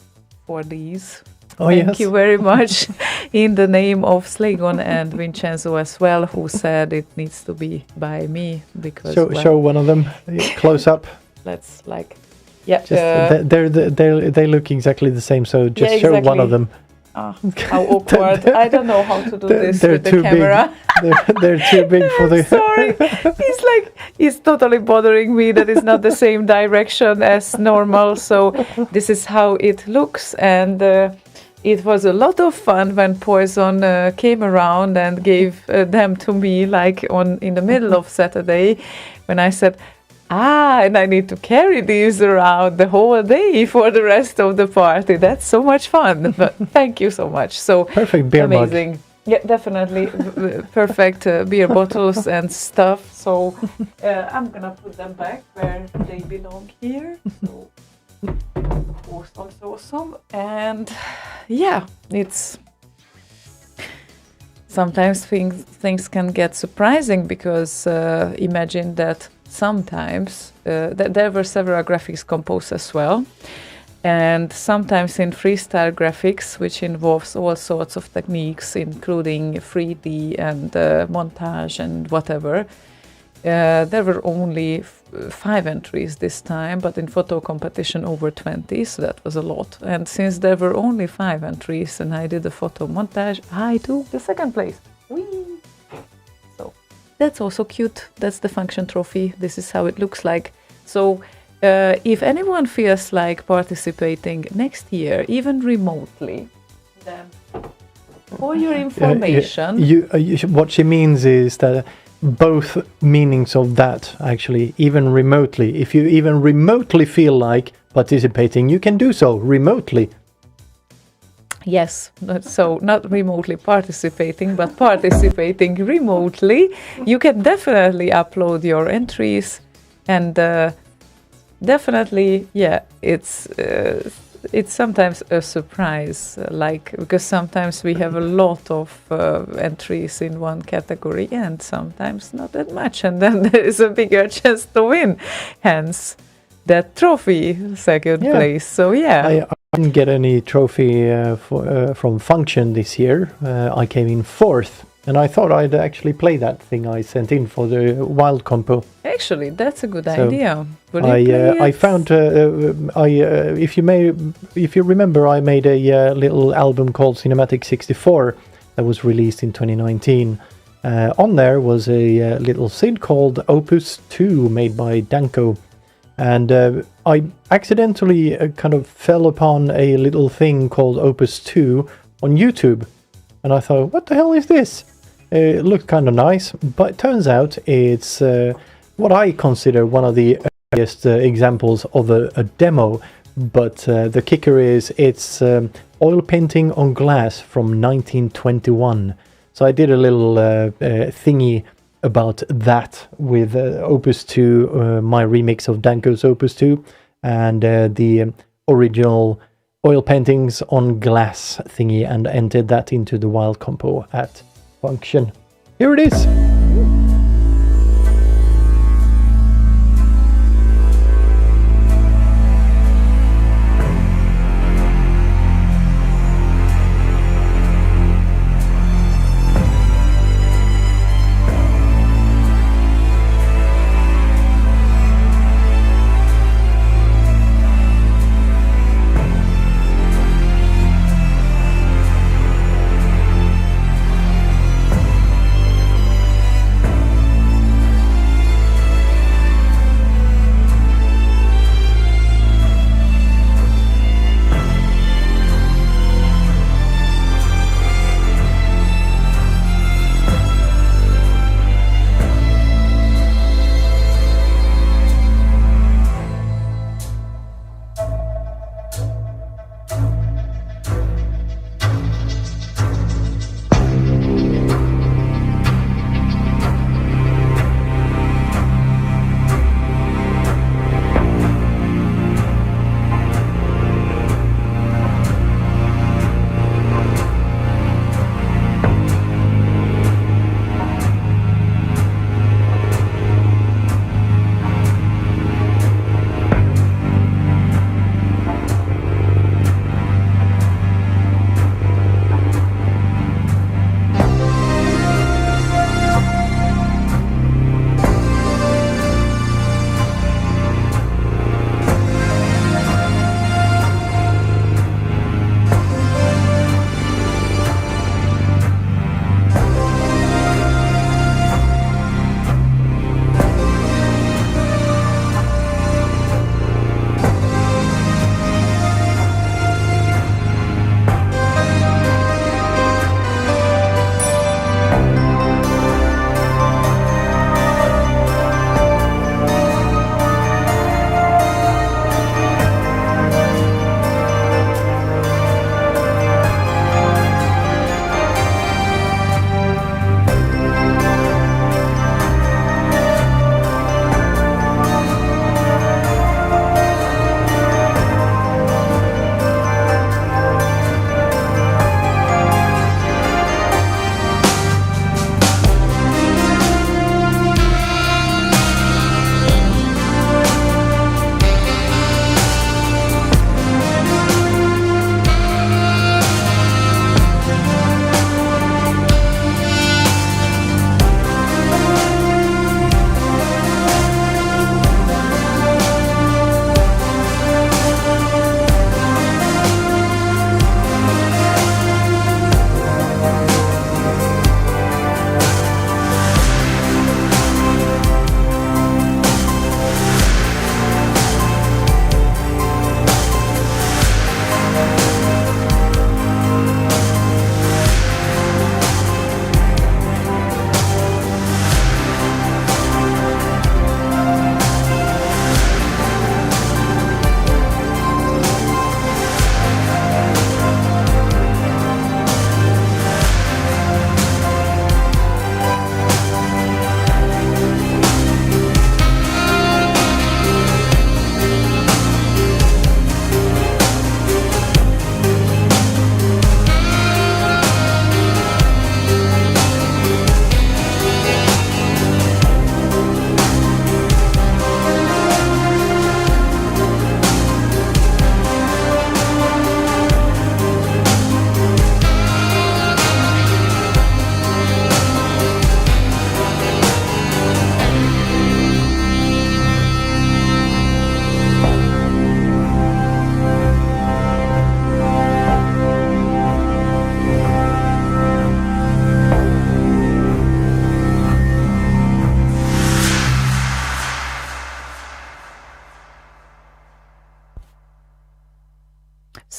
for these. Thank you very much in the name of Slaygon and Vincenzo as well, who said it needs to be by me because show one of them close up. Let's Yeah, Just they look exactly the same. So just show one of them. How awkward! I don't know how to do this they're with the too camera. Big. They're too big for the. Sorry, it's totally bothering me that it's not the same direction as normal. So this is how it looks, and it was a lot of fun when Poison came around and gave them to me, like in the middle of Saturday, when I said, and I need to carry these around the whole day for the rest of the party. That's so much fun. But thank you so much. So perfect beer amazing. mug. Yeah, definitely perfect beer bottles and stuff. So I'm gonna put them back where they belong here. So awesome. And yeah, it's sometimes things can get surprising because imagine that sometimes there were several graphics composed as well, and sometimes in freestyle graphics, which involves all sorts of techniques including 3D and montage and whatever, there were only 5 entries this time, but in photo competition over 20, so that was a lot. And since there were only 5 entries and I did the photo montage, I took the second place. Whee! So that's also cute. That's the function trophy. This is how it looks like. So if anyone feels like participating next year, even remotely, then for your information... what she means is that both meanings of that, actually, even remotely. If you even remotely feel like participating, you can do so remotely. Yes, so not remotely participating, but participating remotely. You can definitely upload your entries, and definitely, yeah, it's sometimes a surprise, because sometimes we have a lot of entries in one category and sometimes not that much, and then there is a bigger chance to win, hence that trophy, second place. So yeah, I didn't get any trophy from Function this year. I came in 4th, and I thought I'd actually play that thing I sent in for the Wild Compo. Actually, that's a good idea. I found if you remember, I made a little album called Cinematic 64 that was released in 2019. On there was a little SID called Opus 2 made by Danko, and I accidentally kind of fell upon a little thing called Opus 2 on YouTube, and I thought, what the hell is this? It looked kind of nice, but it turns out it's what I consider one of the earliest examples of a demo, but the kicker is it's oil painting on glass from 1921. So I did a little thingy about that with Opus 2, my remix of Danko's Opus 2, and the original oil paintings on glass thingy, and entered that into the Wild Compo at Function. Here it is.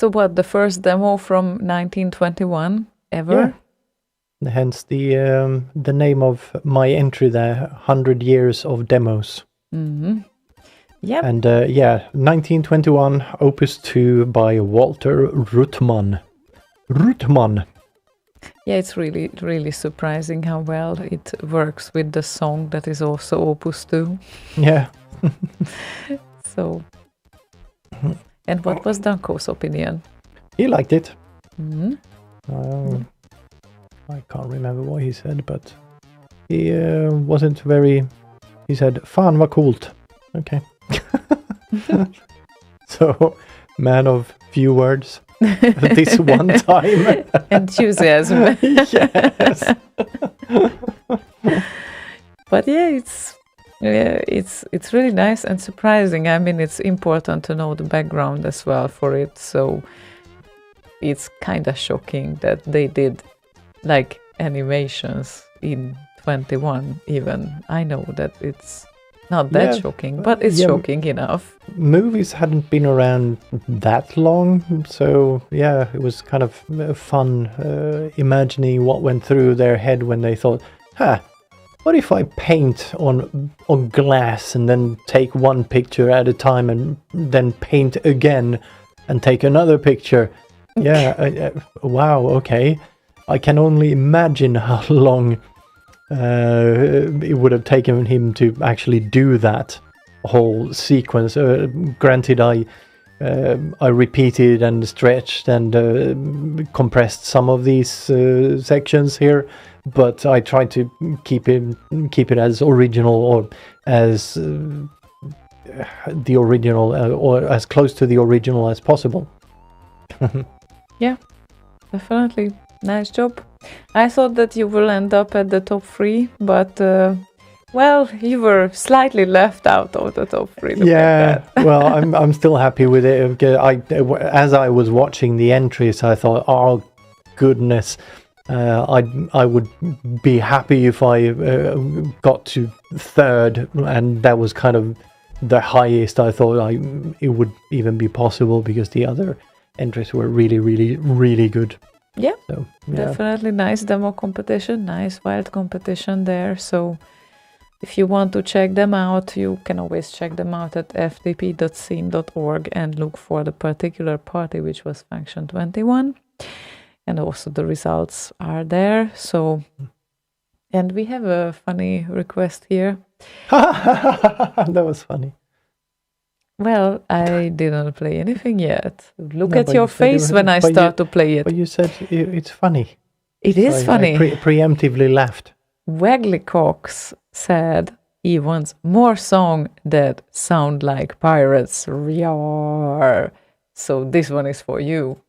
So what, the first demo from 1921 ever? Yeah. Hence the name of my entry there, 100 Years of Demos. Mm-hmm. Yep. And 1921, Opus 2 by Walter Ruttmann. Yeah, it's really, really surprising how well it works with the song that is also Opus 2. Yeah. So, and what was Danko's opinion? He liked it. Mm-hmm. I can't remember what he said, but he wasn't very... He said, "Fan vad coolt." Okay. So, man of few words. This one time. Enthusiasm. Yes. But yeah, it's really nice and surprising. I mean, it's important to know the background as well for it. So it's kind of shocking that they did like animations in 21 even. I know that it's not that shocking, but it's shocking enough. Movies hadn't been around that long, so yeah, it was kind of fun imagining what went through their head when they thought, what if I paint on glass and then take one picture at a time and then paint again and take another picture? Yeah, wow, okay. I can only imagine how long it would have taken him to actually do that whole sequence. Granted, I repeated and stretched and compressed some of these sections here, but I tried to keep it as original or as the original or as close to the original as possible. Yeah, definitely. Nice job. I thought that you will end up at the top 3, but well, you were slightly left out of the top 3. Yeah, well, I'm still happy with it. As I was watching the entries, I thought, oh goodness, I would be happy if I got to 3rd, and that was kind of the highest I thought it would even be possible, because the other entries were really, really, really good. Yeah, so, definitely nice demo competition, nice wild competition there. So if you want to check them out, you can always check them out at fdp.scene.org and look for the particular party, which was Function 21. And also the results are there. So, and we have a funny request here. That was funny. Well, I didn't play anything yet. Look at your face when I start to play it. But you said it's funny. It is funny. I preemptively laughed. Waggly Cox said he wants more songs that sound like pirates. Roar. So this one is for you.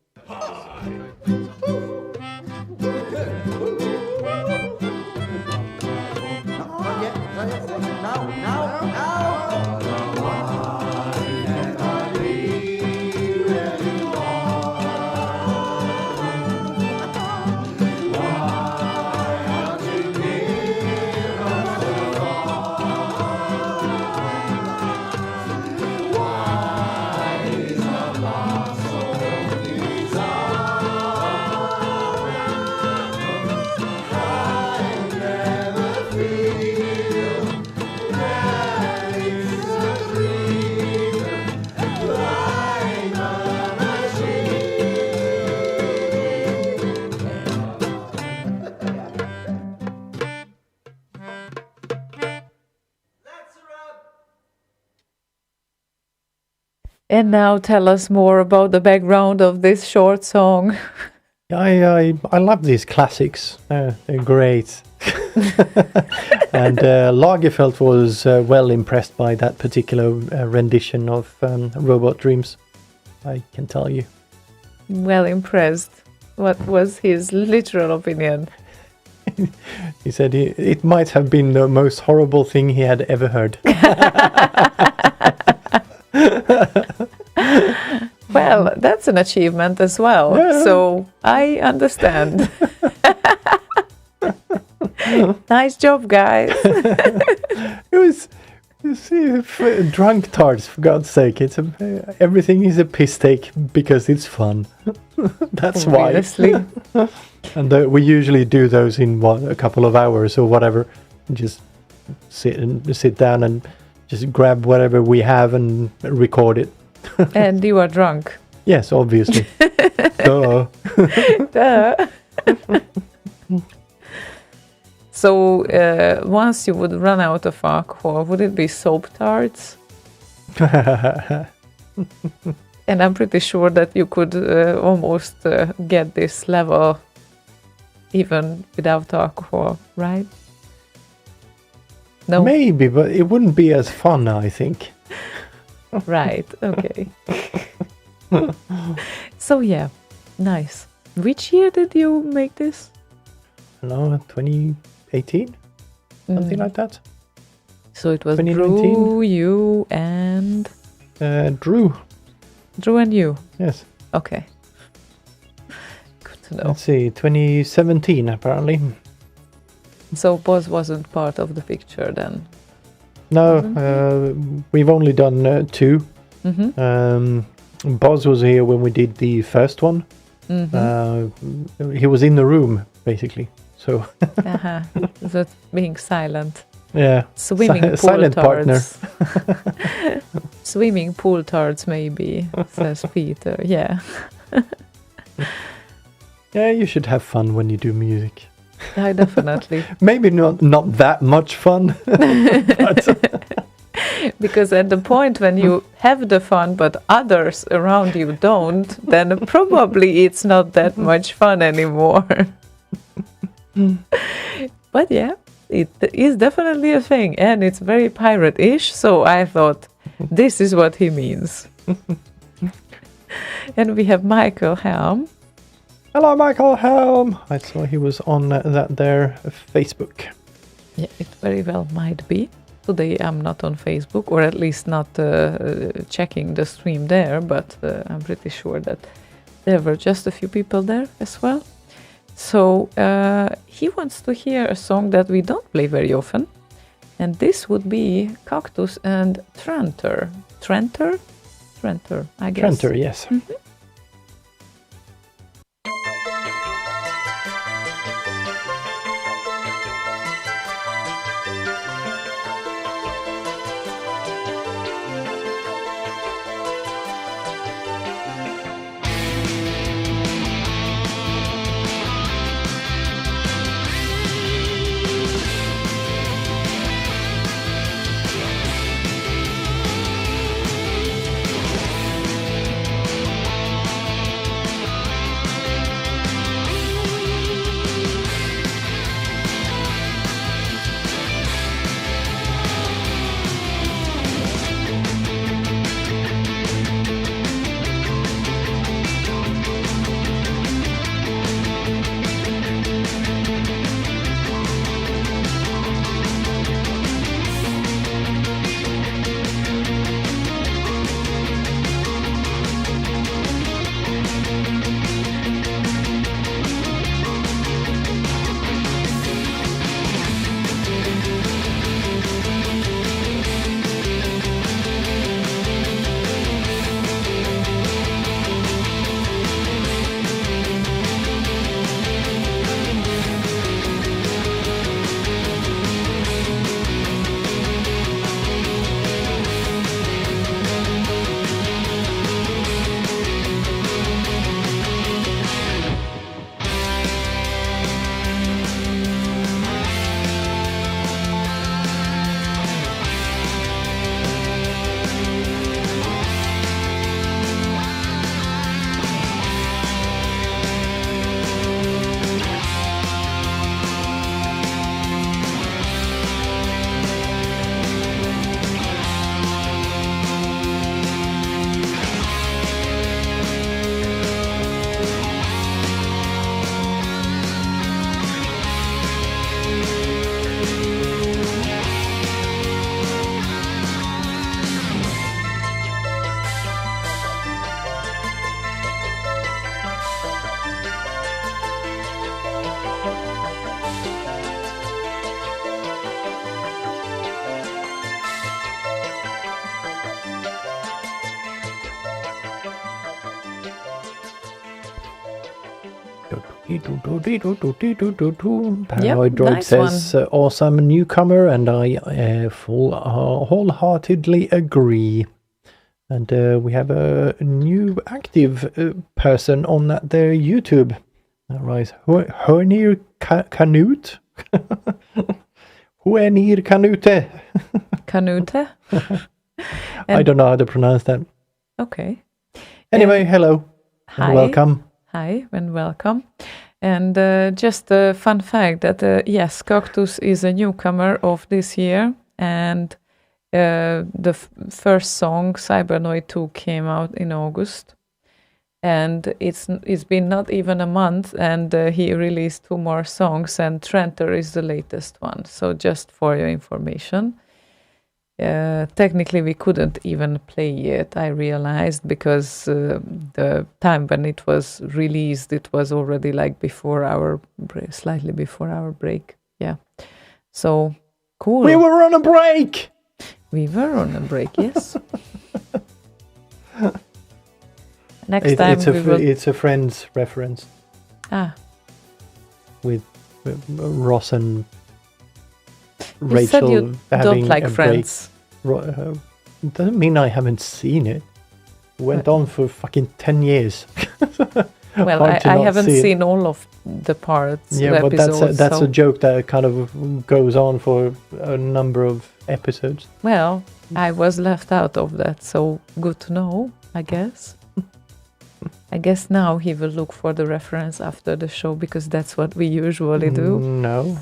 And now tell us more about the background of this short song. I love these classics. They're great. And Lagerfeld was well impressed by that particular rendition of Robot Dreams, I can tell you. Well impressed. What was his literal opinion? He said it might have been the most horrible thing he had ever heard. Well, that's an achievement as well. Yeah. So I understand. Nice job, guys. It See, drunk tarts, for God's sake. Everything is a piss take because it's fun. That's why. Obviously. And we usually do those in a couple of hours or whatever. Just sit down and just grab whatever we have and record it. And you are drunk. Yes, obviously. Duh. Duh. So once you would run out of alcohol, would it be soap tarts? And I'm pretty sure that you could almost get this level even without alcohol, right? No. Maybe, but it wouldn't be as fun, I think. Right, okay. So yeah, nice. Which year did you make this? No, 2018? Something like that. So it was 2019? Drew, you, and... Drew. Drew and you? Yes. Okay. Good to know. Let's see, 2017 apparently. So Boz wasn't part of the picture then? No, we've only done 2. Boz was here when we did the first one. He was in the room, basically. So That's being silent. Yeah. Swimming pool silent tarts. Partner. Swimming pool tarts, maybe, says Peter. Yeah. Yeah, you should have fun when you do music. Yeah, definitely. Maybe not that much fun. Because at the point when you have the fun but others around you don't, then probably it's not that much fun anymore. But yeah, it is definitely a thing, and it's very pirate-ish, so I thought this is what he means. And we have Michael Helm. Hello, Michael Helm. I saw he was on that there Facebook. Yeah, it very well might be. Today I'm not on Facebook, or at least not checking the stream there, but I'm pretty sure that there were just a few people there as well. So he wants to hear a song that we don't play very often, and this would be Cactus and Tranter. Tranter, I guess. Tranter, yes. Mm-hmm. Paranoid Droid nice says, awesome newcomer, and I wholeheartedly agree. And we have a new active person on their YouTube. Right, Hörnir Kanut? Hörnir Kanute? Canute. I don't know how to pronounce that. Okay. Anyway, hello. Hi. And welcome. Hi and welcome. And just a fun fact that yes, Cactus is a newcomer of this year, and the first song, Cybernoid 2, came out in August, and it's been not even a month, and he released 2 more songs, and Trenter is the latest one. So just for your information. Technically we couldn't even play it, I realized, because the time when it was released, it was already like before our slightly before our break. Yeah, so cool. We were on a break. Yes. Next time it's a Friends reference. With Ross and Rachel. You said you don't like Friends. Doesn't mean I haven't seen it. Went on for fucking 10 years. Well, I haven't seen all of the parts. Yeah, but that's a joke that kind of goes on for a number of episodes. Well, I was left out of that, so good to know, I guess. I guess now he will look for the reference after the show, because that's what we usually do. No.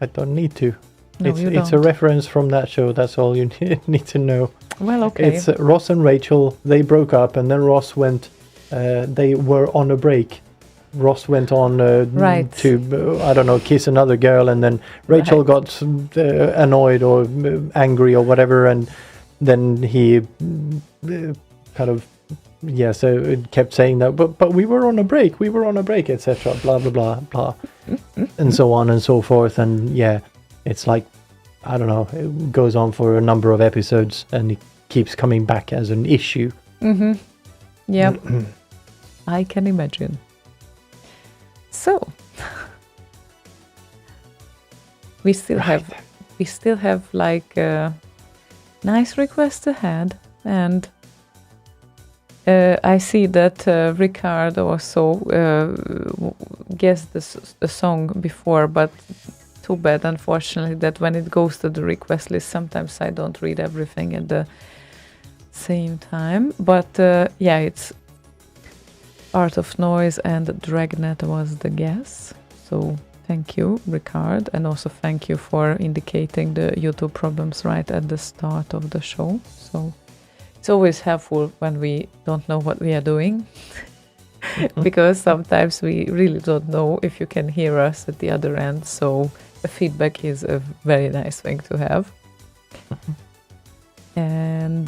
I don't need to. No, it's a reference from that show. That's all you need to know. Well, okay. It's Ross and Rachel. They broke up, and then Ross went. They were on a break. Ross went on to I don't know, kiss another girl, and then Rachel got annoyed or angry or whatever, and then he kind of so it kept saying that. But we were on a break. We were on a break, etc. Blah blah blah blah, and so on and so forth. And yeah. It's like, I don't know, it goes on for a number of episodes and it keeps coming back as an issue. Mm-hmm. Yep. I can imagine. So, we still have like nice requests ahead, and I see that Ricard also guessed the song before, but too bad, unfortunately, that when it goes to the request list, sometimes I don't read everything at the same time. But it's Art of Noise and Dragnet was the guess. So thank you, Ricard, and also thank you for indicating the YouTube problems right at the start of the show. So it's always helpful when we don't know what we are doing. Because sometimes we really don't know if you can hear us at the other end. So the feedback is a very nice thing to have. And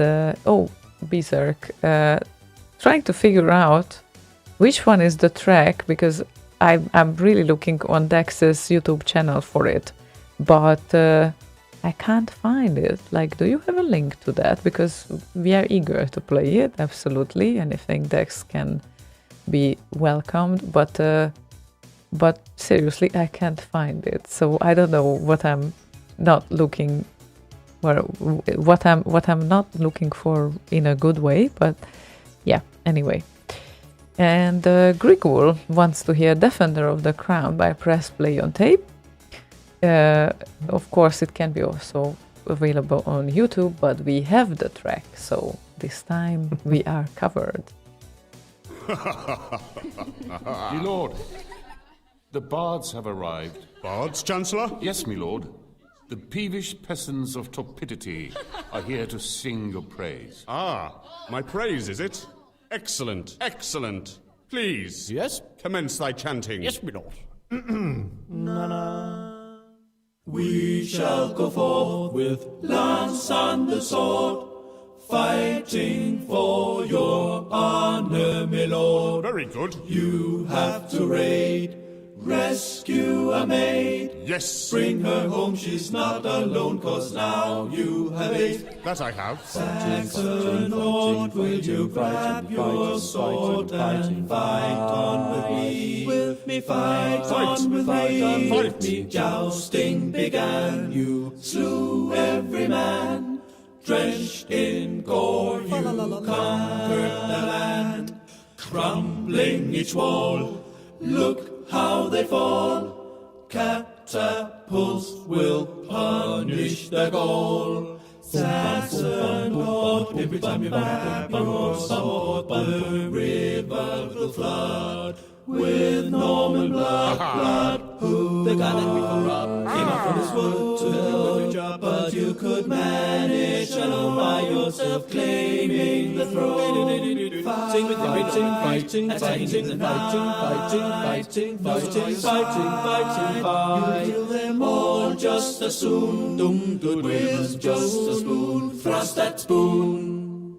Berserk, trying to figure out which one is the track, because I'm really looking on Dex's YouTube channel for it, but I can't find it. Like, do you have a link to that? Because we are eager to play it, absolutely. Anything Dex can be welcomed, but seriously, I can't find it. So I don't know what I'm not looking for, what I'm not looking for in a good way. But yeah, anyway. And Grigul wants to hear Defender of the Crown by Press Play on Tape. Of course, it can be also available on YouTube, but we have the track, so this time we are covered. My lord, the bards have arrived. Bards, Chancellor? Yes, my lord. The peevish peasants of Torpidity are here to sing your praise. Ah, my praise, is it? Excellent, excellent. Please. Yes? Commence thy chanting. Yes, my lord. We shall go forth with lance and the sword, fighting for your honor, my lord. Very good. You have to raid Rescue a maid. Yes. Bring her home, she's not alone, 'cause now you have aid. That I have. Saxon Lord, will you grab your sword and fight on with me? With me, fight on with me. With me, jousting began. You slew every man, drenched in gore. You conquered the land, crumbling each wall. Look how they fall. Catapults will punish the goal. Saxon Lord, every time you grab your sword, the river will flood with Norman blood. Who the guy that we corrupt came up from his wood to do the job, but you could manage alone by yourself, claiming the throne. Fighting with fighting, fighting, fighting, fighting, you kill them all just as soon. Good with just a spoon, thrust that spoon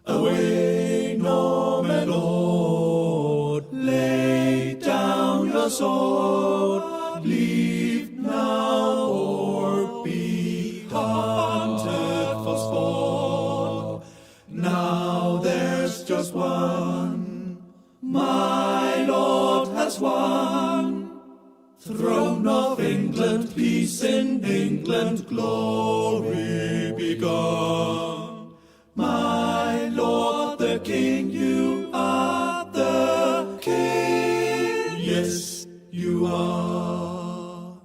away, Norman Lord. Lay down your sword, leave now or be hunted for sport. Now there's just one, my lord has won. Throne of England, peace in England, glory be gone. My lord the king, you are the king. Yes, you are.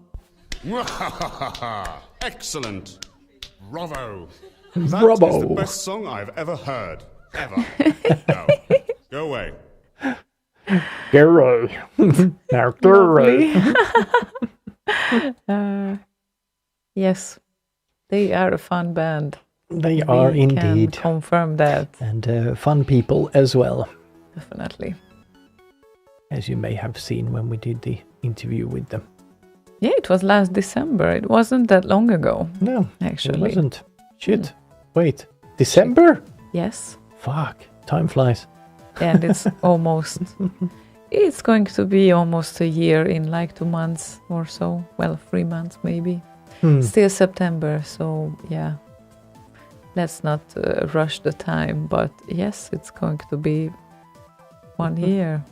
Excellent. Bravo. Bravo. That is the best song I've ever heard. Ever. No. Go away. Gary. Now, Gary. Yes, they are a fun band. They are We indeed. can confirm that, And fun people as well, definitely. as you may have seen when we did the interview with them. Yeah, it was last December. It wasn't that long ago, No, actually. it wasn't. Shit. Wait, December? Yes, Fuck, time flies. and it's almost... It's going to be almost a year in like 2 months or so. Well, 3 months maybe. Still September, so yeah. Let's not rush the time, but yes, it's going to be 1 year.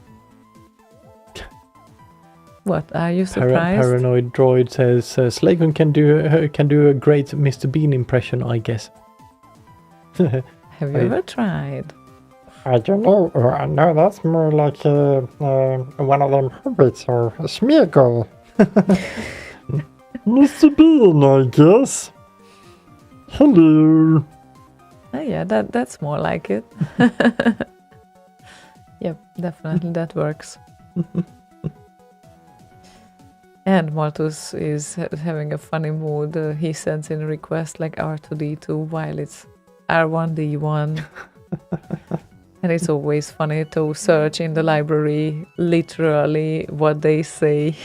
What, are you surprised? Paranoid Droid says Slaygon can do a great Mr. Bean impression, I guess. Have you ever tried? I don't know. No, that's more like one of them hobbits or a Smeagol. Mr. Bean, I guess. Hello. Oh, yeah, that's more like it. Yep, definitely that works. And Malthus is having a funny mood. He sends in a request like R2D2 while it's R1D1. And it's always funny to search in the library literally what they say.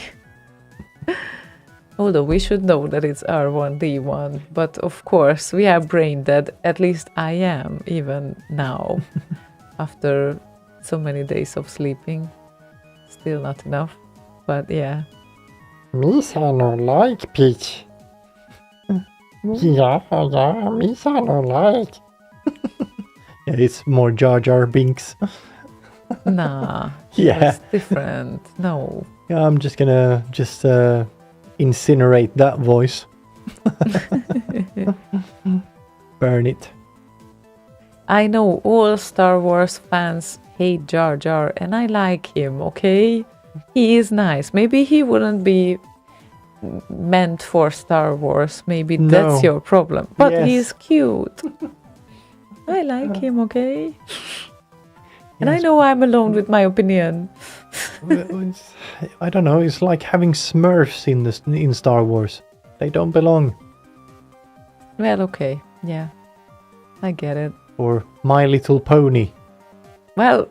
Although we should know that it's R1D1. But of course, we are brain dead. At least I am, even now. After so many days of sleeping. Still not enough. But yeah. Misa no like Peach. Yeah, Misa no like. Yeah, it's more Jar Jar Binks. Nah. Yeah. It's different. No. Yeah, I'm just gonna incinerate that voice. Burn it. I know all Star Wars fans hate Jar Jar, and I like him, okay? He is nice. Maybe he wouldn't be meant for Star Wars. Maybe that's your problem. But Yes. he's cute. I like him, okay? And I know I'm alone with my opinion. I don't know. It's like having Smurfs in Star Wars. They don't belong. Well, okay. Yeah. I get it. Or My Little Pony. Well,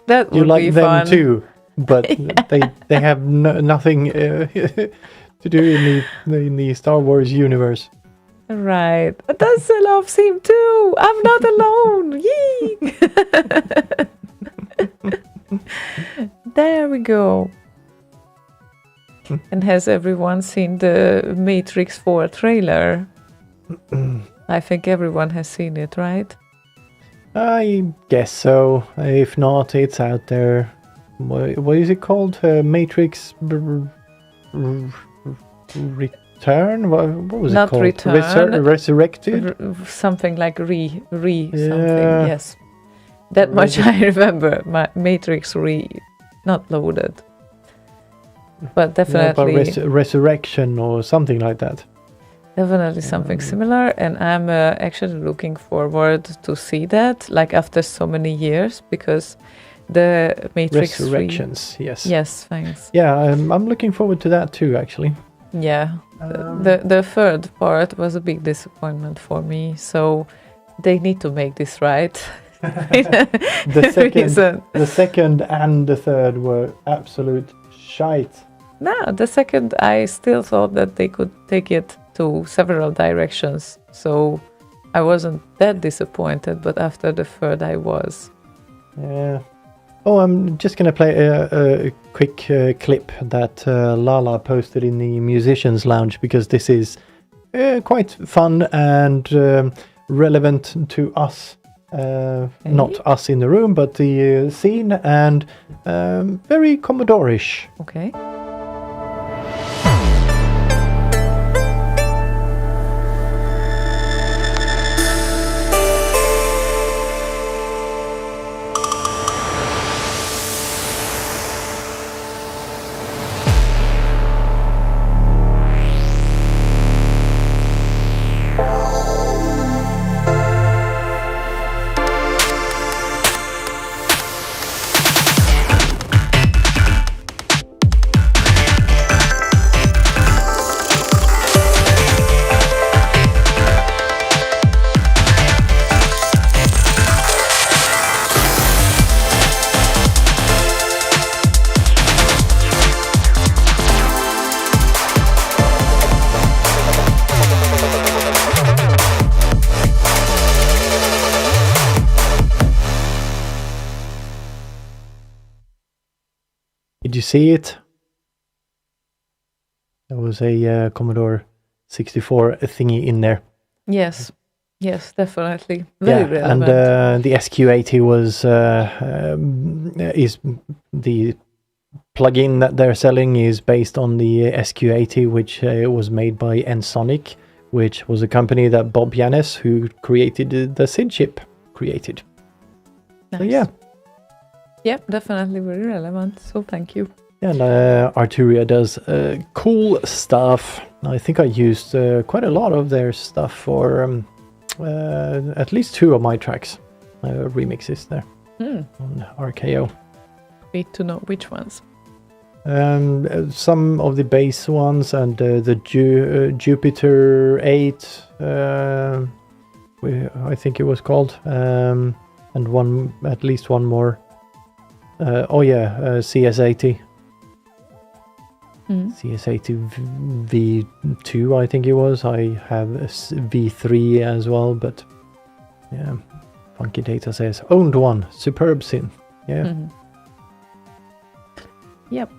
that would You like be them fun. too, but they have nothing to do in the Star Wars universe. Right. But Dustin loves him too. I'm not alone. Yee! There we go. And has everyone seen the Matrix 4 trailer? I think everyone has seen it, right? I guess so. If not, it's out there. What is it called? Matrix Return? What was Not it called? Return. Resurrected? Something like something, Yeah. yes. That much I remember. Matrix not loaded. But definitely... Yeah, but Resurrection or something like that. Definitely something similar, and I'm actually looking forward to see that, like after so many years, because the Matrix Resurrections, yes. Yes, thanks. Yeah, I'm looking forward to that too, actually. Yeah, the third part was a big disappointment for me, so they need to make this right. The second and the third were absolute shite. No, the second I still thought that they could take it to several directions, so I wasn't that disappointed, but after the third I was. Yeah. Oh, I'm just gonna play a quick clip that Lala posted in the Musicians Lounge, because this is quite fun and relevant to us. Not us in the room, but the scene, and very Commodore-ish. Okay. Did you see it? There was a Commodore 64 thingy in there. Yes, definitely. Very relevant. And the SQ80 was is the plugin that they're selling is based on the SQ80, which was made by Ensoniq, which was a company that Bob Yanes, who created the SID chip, created. Nice. So yeah. Yep, definitely very relevant. So thank you. And Arturia does cool stuff. I think I used quite a lot of their stuff for at least 2 of my tracks, remixes there on RKO. Need to know which ones. Some of the bass ones and the Jupiter 8, I think it was called, and at least one more. CS80. CS80 V2, I think it was. I have a V3 as well, but yeah, Funky Data says owned one, superb synth. Yeah. Yep.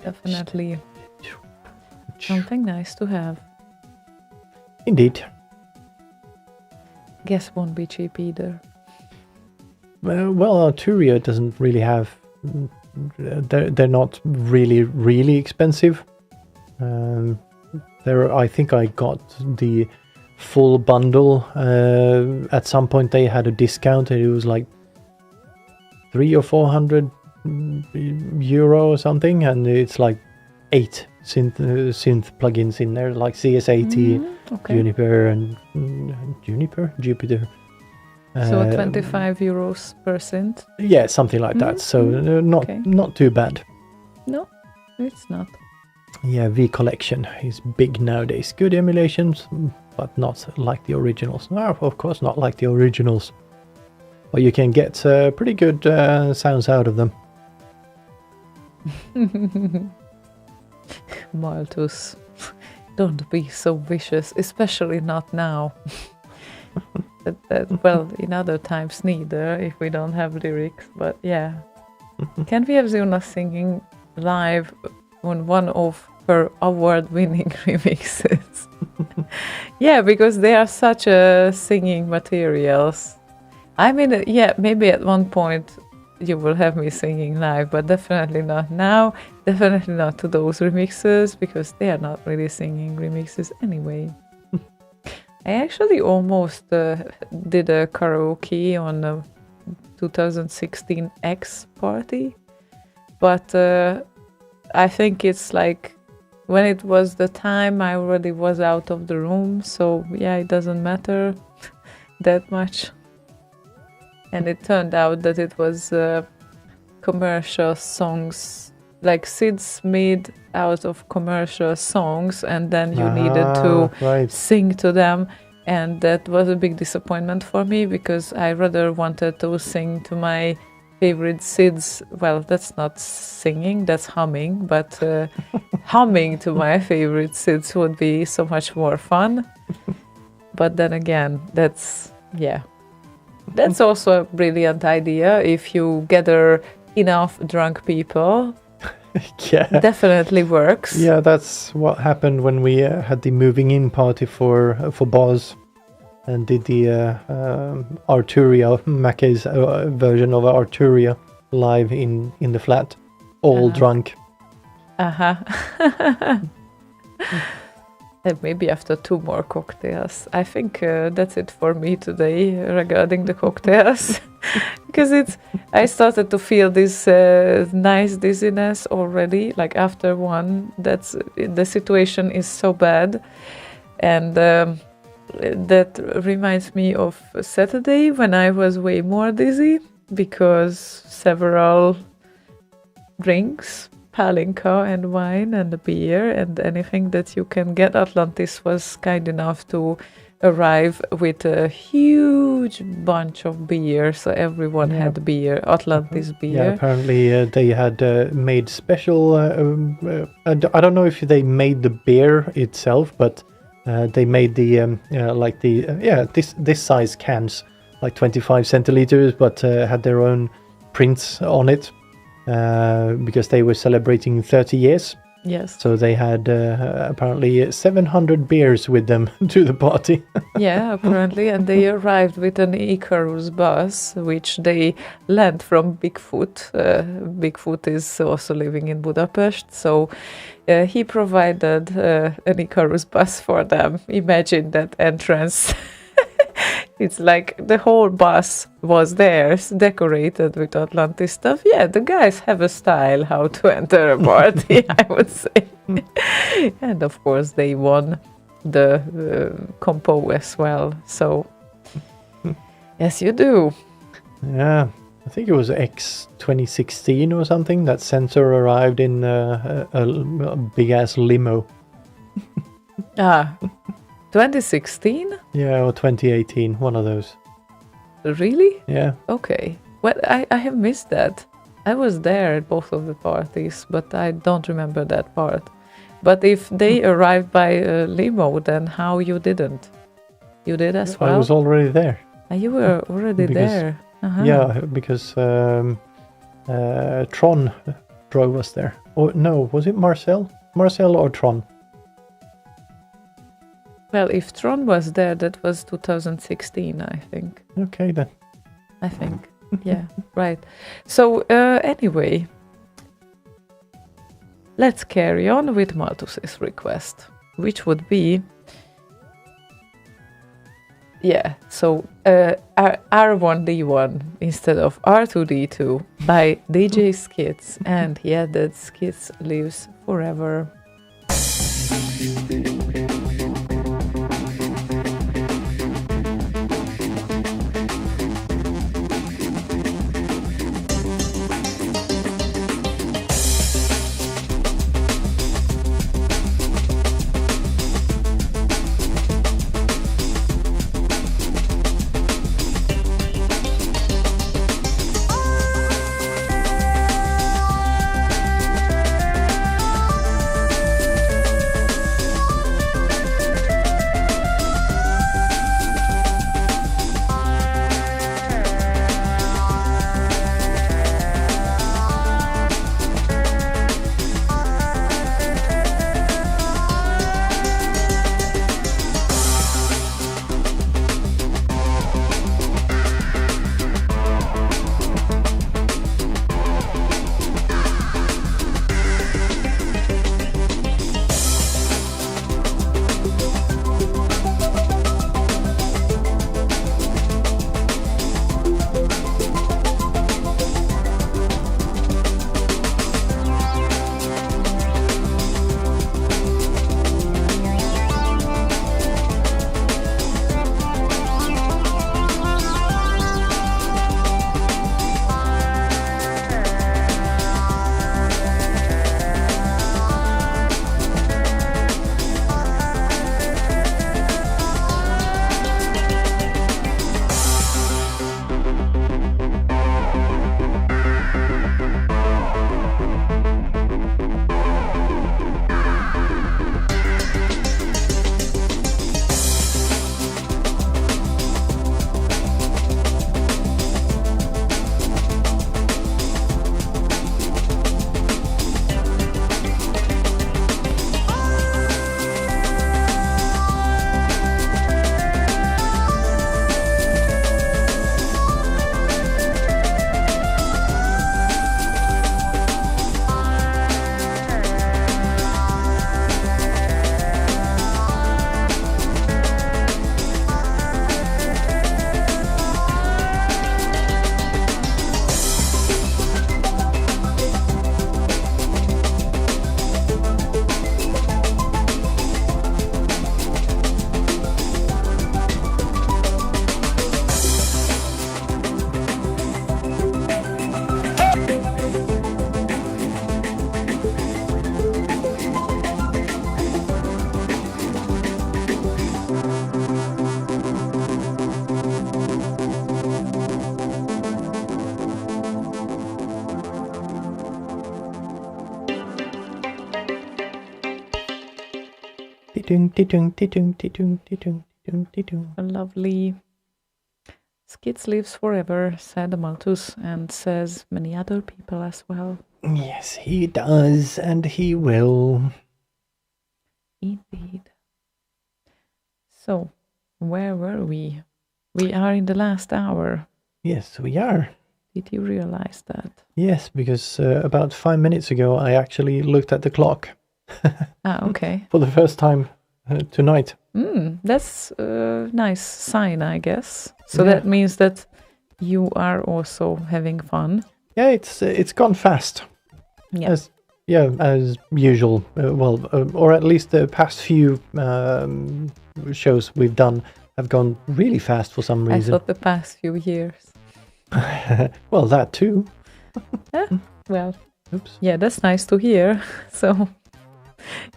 Definitely something nice to have. Indeed. Guess won't be cheap either. Well, Arturia doesn't really have. They're not really expensive. I think I got the full bundle. At some point they had a discount, and it was like 300 or 400 euro or something, and it's like 8 synth plugins in there, like CS80, okay. Jupiter. So 25 euros per synth? Yeah, something like that. So not too bad. No, it's not. Yeah, V Collection is big nowadays. Good emulations, but not like the originals. No, of course not like the originals. But you can get pretty good sounds out of them. Malthus, don't be so vicious, especially not now. Well, in other times neither, if we don't have lyrics, but yeah. Can't we have Ziona singing live on one of her award-winning remixes. Yeah, because they are such singing materials. I mean, yeah, maybe at one point you will have me singing live, but definitely not now. Definitely not to those remixes, because they are not really singing remixes anyway. I actually almost did a karaoke on a 2016 X party, but I think it's like when it was the time, I already was out of the room, so yeah, it doesn't matter that much. And it turned out that it was commercial songs, like Sid's made out of commercial songs, and then you needed to sing to them. And that was a big disappointment for me, because I rather wanted to sing to my favorite Sid's. Well, that's not singing, that's humming, but humming to my favorite Sid's would be so much more fun. But then again, that's also a brilliant idea if you gather enough drunk people. Yeah, definitely works. Yeah, that's what happened when we had the moving in party for Boz, and did the Arturia, Mackey's version of Arturia live in the flat, all drunk. And maybe after 2 more cocktails. I think that's it for me today regarding the cocktails. Because I started to feel this nice dizziness already, like after one. The situation is so bad. And that reminds me of Saturday when I was way more dizzy, because several drinks, palinka and wine and beer and anything that you can get. Atlantis was kind enough to arrive with a huge bunch of beer, so everyone had beer, Atlantis beer. Yeah, apparently they had made special, I don't know if they made the beer itself, but they made the, this size cans, like 25 centiliters, but had their own prints on it. Because they were celebrating 30 years. Yes. So they had apparently 700 beers with them to the party. Yeah, apparently. And they arrived with an Icarus bus, which they lent from Bigfoot. Bigfoot is also living in Budapest. So he provided an Icarus bus for them. Imagine that entrance. It's like the whole bus was theirs, decorated with Atlantis stuff. Yeah, the guys have a style how to enter a party, I would say. And of course, they won the compo as well. So, yes, you do. Yeah, I think it was X 2016 or something that Sensor arrived in a big-ass limo. 2016? Yeah, or 2018, one of those. Really? Yeah. Okay. Well, I have missed that. I was there at both of the parties, but I don't remember that part. But if they arrived by a limo, then how you didn't? You did as well? I was already there. You were already there? Yeah, because Tron drove us there. Or no, was it Marcel? Marcel or Tron? Well, if Tron was there, that was 2016, I think. Okay, then. I think. Yeah, right. So, anyway, let's carry on with Malthus's request, which would be... Yeah, so R1D1 instead of R2D2 by DJ Skits, and yeah, that Skits lives forever. Lovely. Skits lives forever, said Malthus, and says many other people as well. Yes, he does, and he will. Indeed. So, where were we? We are in the last hour. Yes, we are. Did you realize that? Yes, because about 5 minutes ago I actually looked at the clock. Okay. For the first time tonight. That's a nice sign, I guess. So that means that you are also having fun. Yeah, it's gone fast. Yeah. As usual. Or at least the past few shows we've done have gone really fast for some reason. I thought the past few years. Well, that too. Well, oops. Yeah, that's nice to hear. So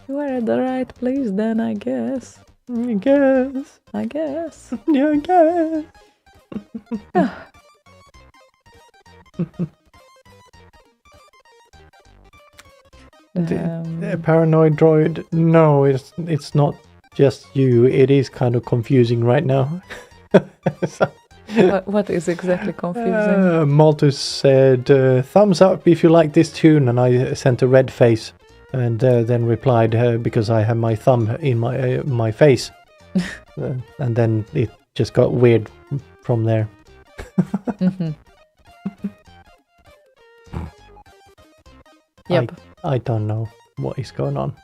you are at the right place then, I guess. I guess. Yeah, I guess. The paranoid droid. No, it's not just you. It is kind of confusing right now. What is exactly confusing? Malthus said, thumbs up if you like this tune, and I sent a red face, and then replied, because I have my thumb in my face. And then it just got weird from there. Yep. I don't know what is going on.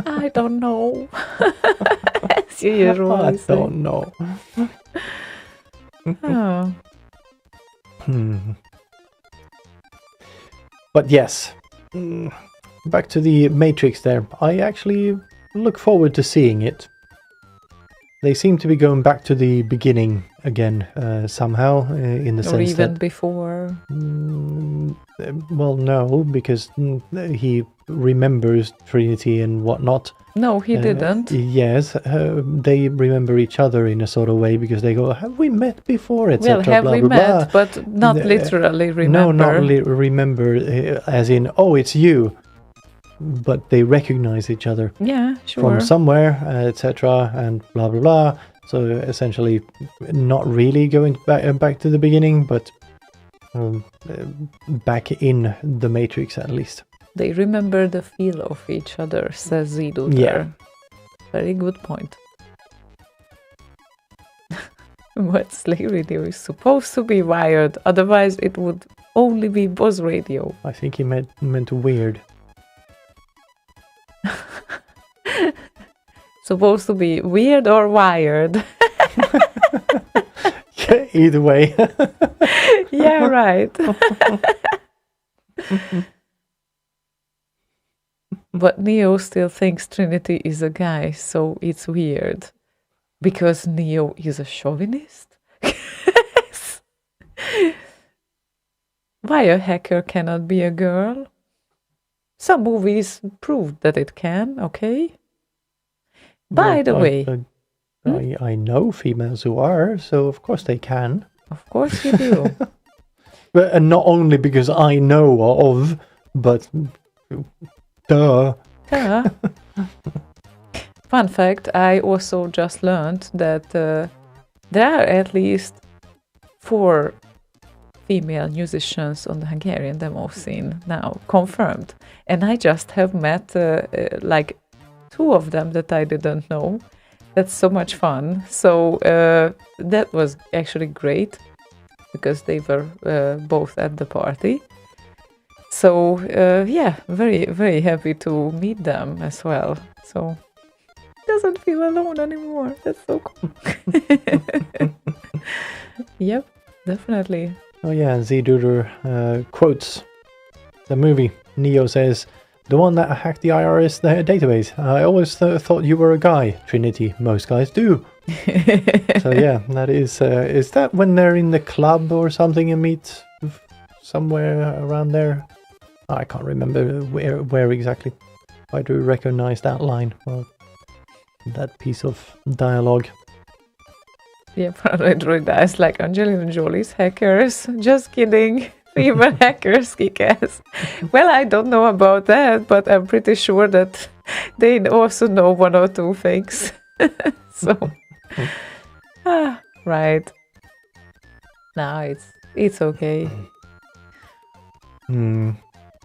I don't know. As you usually say. I don't know. Oh. But yes, back to the Matrix there. I actually look forward to seeing it. They seem to be going back to the beginning again, somehow, in the sense that... Or even before. Well, no, because he remembers Trinity and whatnot. No, he didn't. Yes, they remember each other in a sort of way because they go, have we met before, etc. Well, have blah, we blah, met, blah. but not literally remember. No, not remember, as in, oh, it's you. But they recognize each other. Yeah, sure. From somewhere, etc. and blah, blah, blah. So essentially, not really going back to the beginning, but back in the Matrix at least. They remember the feel of each other, says Zidu. Yeah. Very good point. But Slay Radio is supposed to be wired, otherwise it would only be Buzz Radio. I think he meant weird. Supposed to be weird or wired? Yeah, either way. Yeah, right. But Neo still thinks Trinity is a guy, so it's weird. Because Neo is a chauvinist? Why a hacker cannot be a girl? Some movies prove that it can, okay? By the way... I know females who are, so of course they can. Of course you do. But and not only because I know of, but duh. Duh. Fun fact, I also just learned that there are at least 4 female musicians on the Hungarian demo scene now, confirmed. And I just have met like 2 of them that I didn't know. That's so much fun. So that was actually great because they were both at the party. So yeah, very, very happy to meet them as well. So doesn't feel alone anymore. That's so cool. Yep, definitely. Oh yeah, Z-Duder quotes the movie. Neo says, the one that hacked the IRS database. I always thought you were a guy. Trinity, most guys do. So yeah, that is that when they're in the club or something and meet somewhere around there? I can't remember where exactly. I do recognize that line or that piece of dialogue. Yeah, Paranoid Droid dies like Angelina Jolie's hackers. Just kidding. Female hackers kick ass. Well, I don't know about that, but I'm pretty sure that they also know one or two things. So, right. No, it's okay.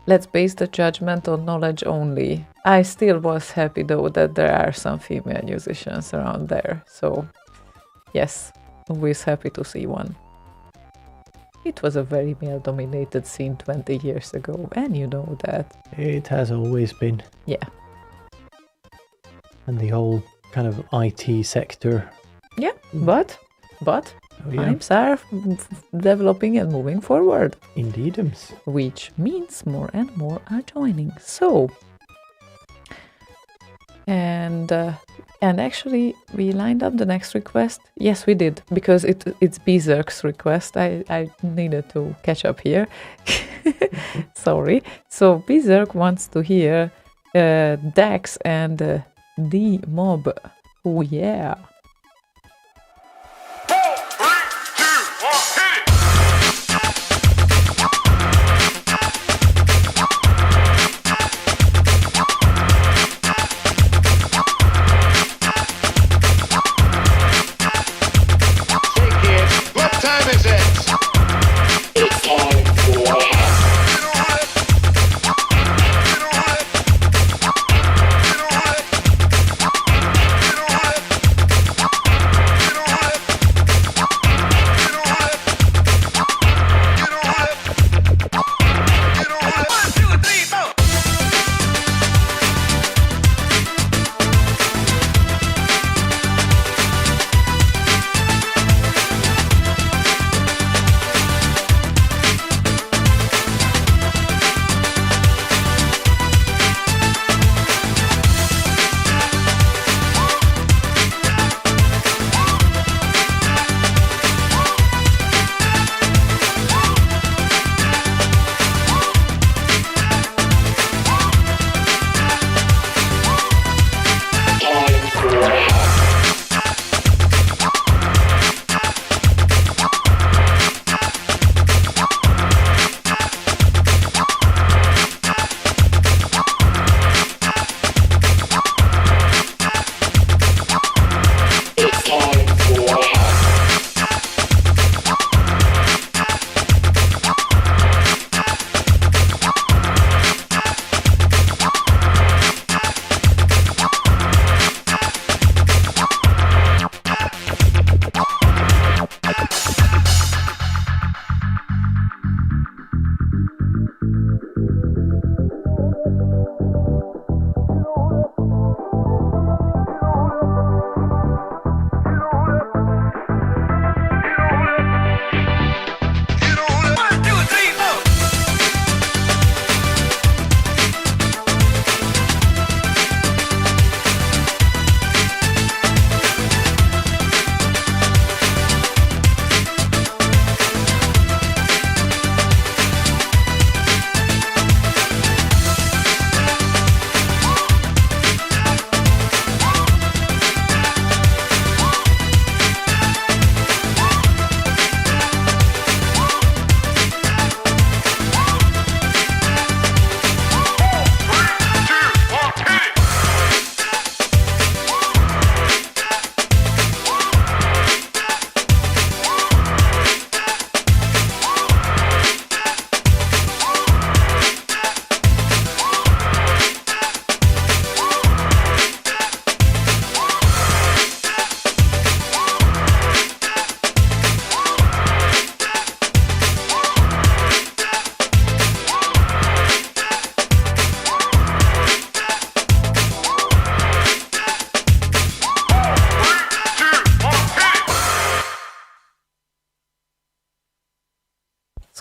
Let's base the judgment on knowledge only. I still was happy though that there are some female musicians around there. So, yes, always happy to see one. It was a very male-dominated scene 20 years ago, and you know that. It has always been. Yeah. And the whole kind of IT sector. Yeah, but Oh, yeah. times are developing and moving forward. Indeedums. Which means more and more are joining. So, and actually we lined up the next request. Yes, we did, because it's Berserk's request. I needed to catch up here. Sorry. So Berserk wants to hear Dax and the Mob. Oh yeah.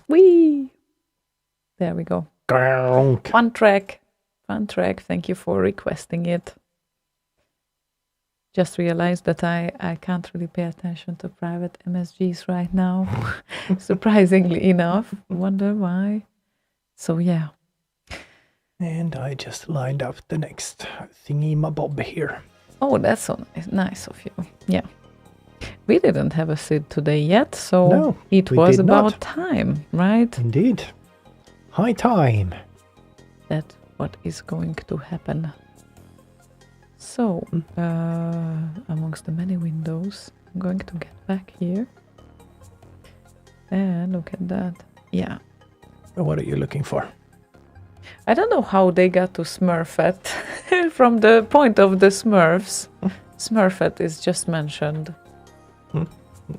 Whee! There we go. Fun track. Fun track. Thank you for requesting it. Just realized that I can't really pay attention to private MSGs right now. Surprisingly enough. Wonder why. So yeah. And I just lined up the next thingy my bob here. Oh, that's so nice of you. Yeah. we didn't have a Sid today yet, so No, it we was did about not. time, right? Indeed. High time. That's what is going to happen. So, amongst the many windows, I'm going to get back here. And look at that. Yeah. What are you looking for? I don't know how they got to Smurfette from the point of the Smurfs. Smurfette is just mentioned.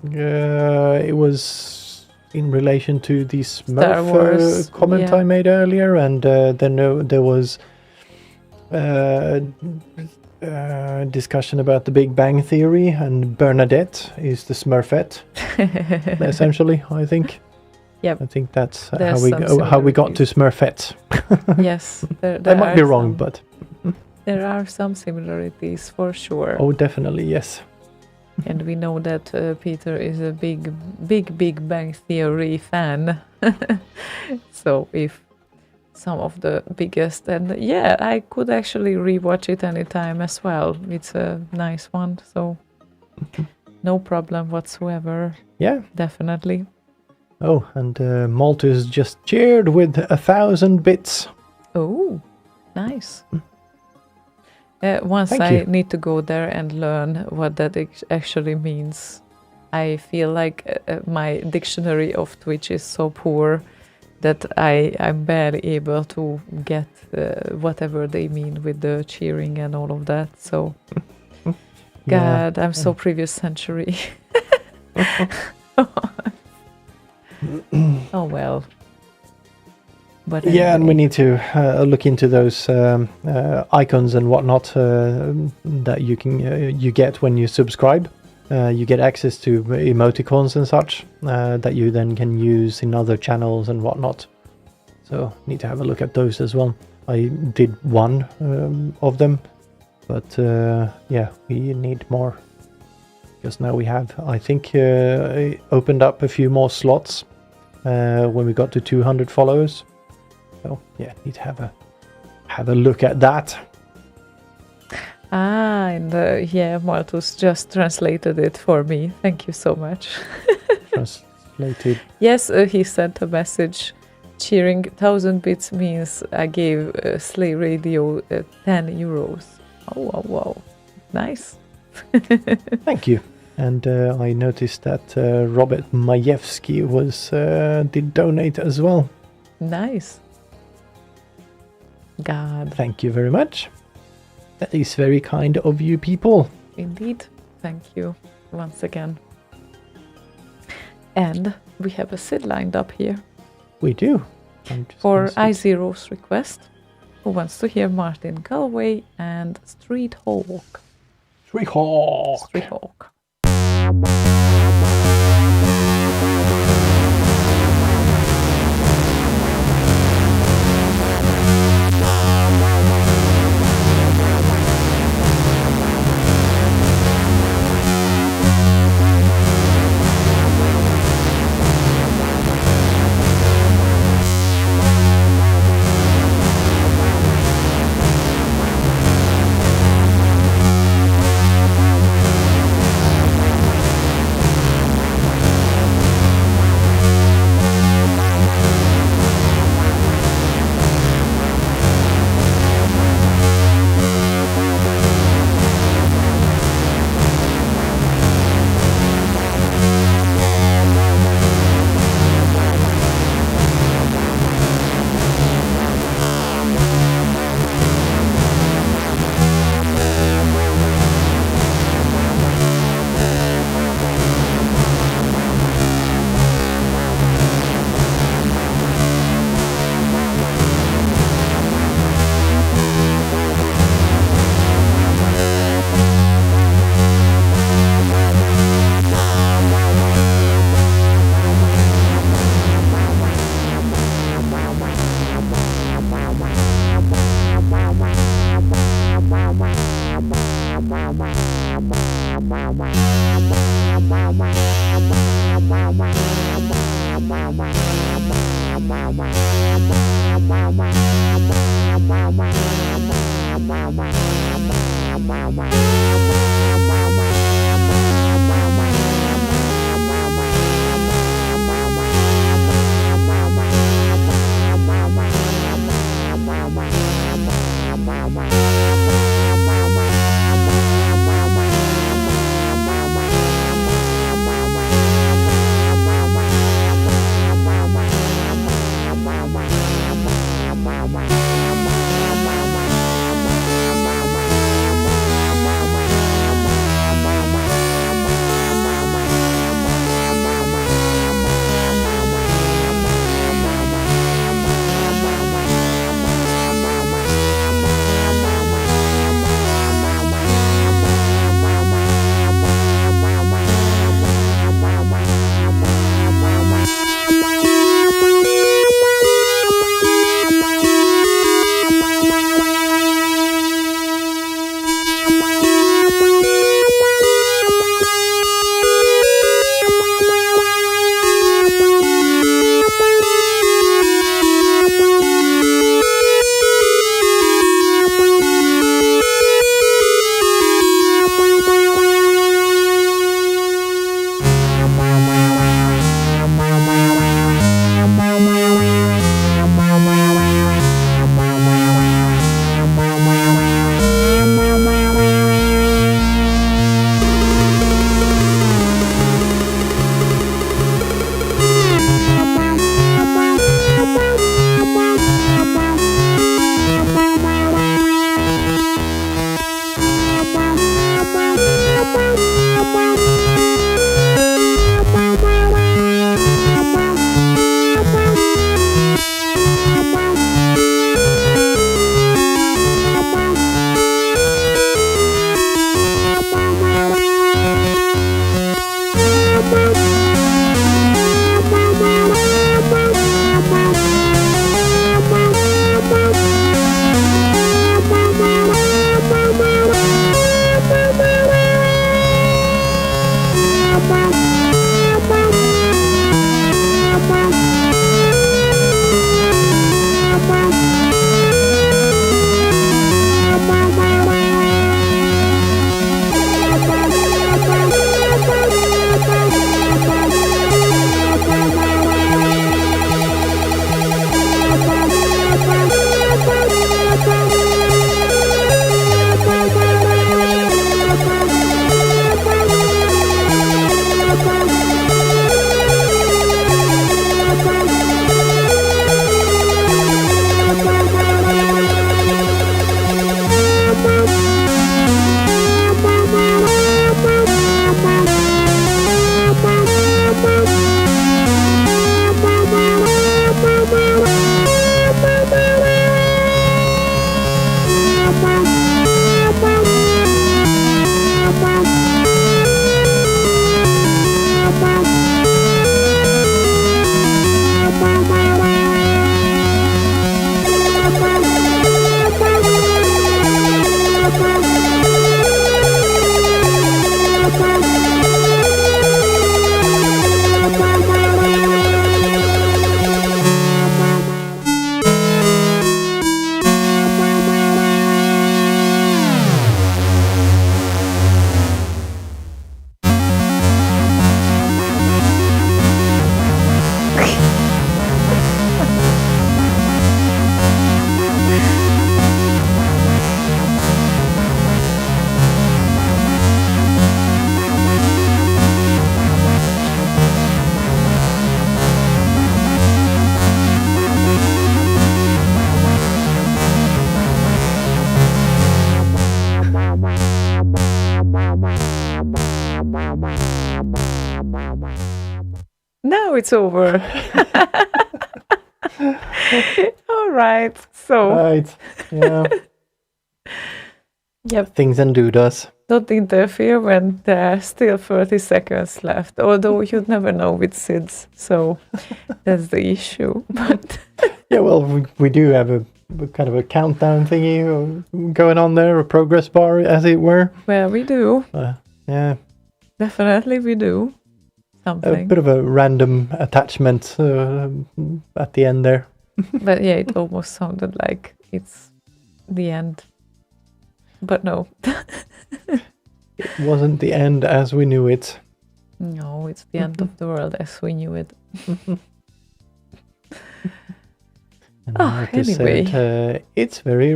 It was in relation to the Star Smurf Wars, comment yeah. I made earlier, and then there was discussion about the Big Bang Theory, and Bernadette is the Smurfette, essentially. I think. Yep. I think that's There's how we got to similarities. Smurfette. Yes, there I might be are wrong, some- but there are some similarities for sure. oh, definitely yes. And we know that Peter is a big Bang Theory fan. So if some of the biggest, and yeah, I could actually rewatch it anytime as well. It's a nice one, so no problem whatsoever. Yeah. Definitely. Oh, and Malthus just cheered with 1,000 bits. Oh, nice. Once Thank I you. need to go there and learn what that actually means. I feel like my dictionary of Twitch is so poor that I'm barely able to get whatever they mean with the cheering and all of that. So, Yeah. God, I'm so previous century. Oh well. But Yeah, and we anyway. need to look into those icons and whatnot that you can you get when you subscribe. You get access to emoticons and such that you then can use in other channels and whatnot. So need to have a look at those as well. I did one of them, but yeah, we need more. Because now we have, I think, opened up a few more slots when we got to 200 followers. So yeah, need to have a look at that. And yeah, Malthus just translated it for me. Thank you so much. Translated. Yes, he sent a message. Cheering 1,000 bits means I gave Slay Radio 10 euros. Oh, wow, wow. Nice. Thank you. And I noticed that Robert Majewski did donate as well. Nice. God. Thank you very much. That is very kind of you people. Indeed. Thank you once again. And we have a Sid lined up here We do. I'm just for gonna see- iZero's request, who wants to hear Martin Galway and Street Hawk. Street Hawk. Street Hawk. Now it's over. All right. So. Right. Yeah. Yep. Things undo us. Don't interfere when there are still 30 seconds left. Although you'd never know with SIDS, so that's the issue. But yeah, well, we do have a kind of a countdown thingy going on there, a progress bar, as it were. Well, we do. Yeah. Definitely, we do. Something. A bit of a random attachment at the end there. But yeah, it almost sounded like it's the end. But no. It wasn't the end as we knew it. No, it's the end of the world as we knew it. Anyway. Said, it's very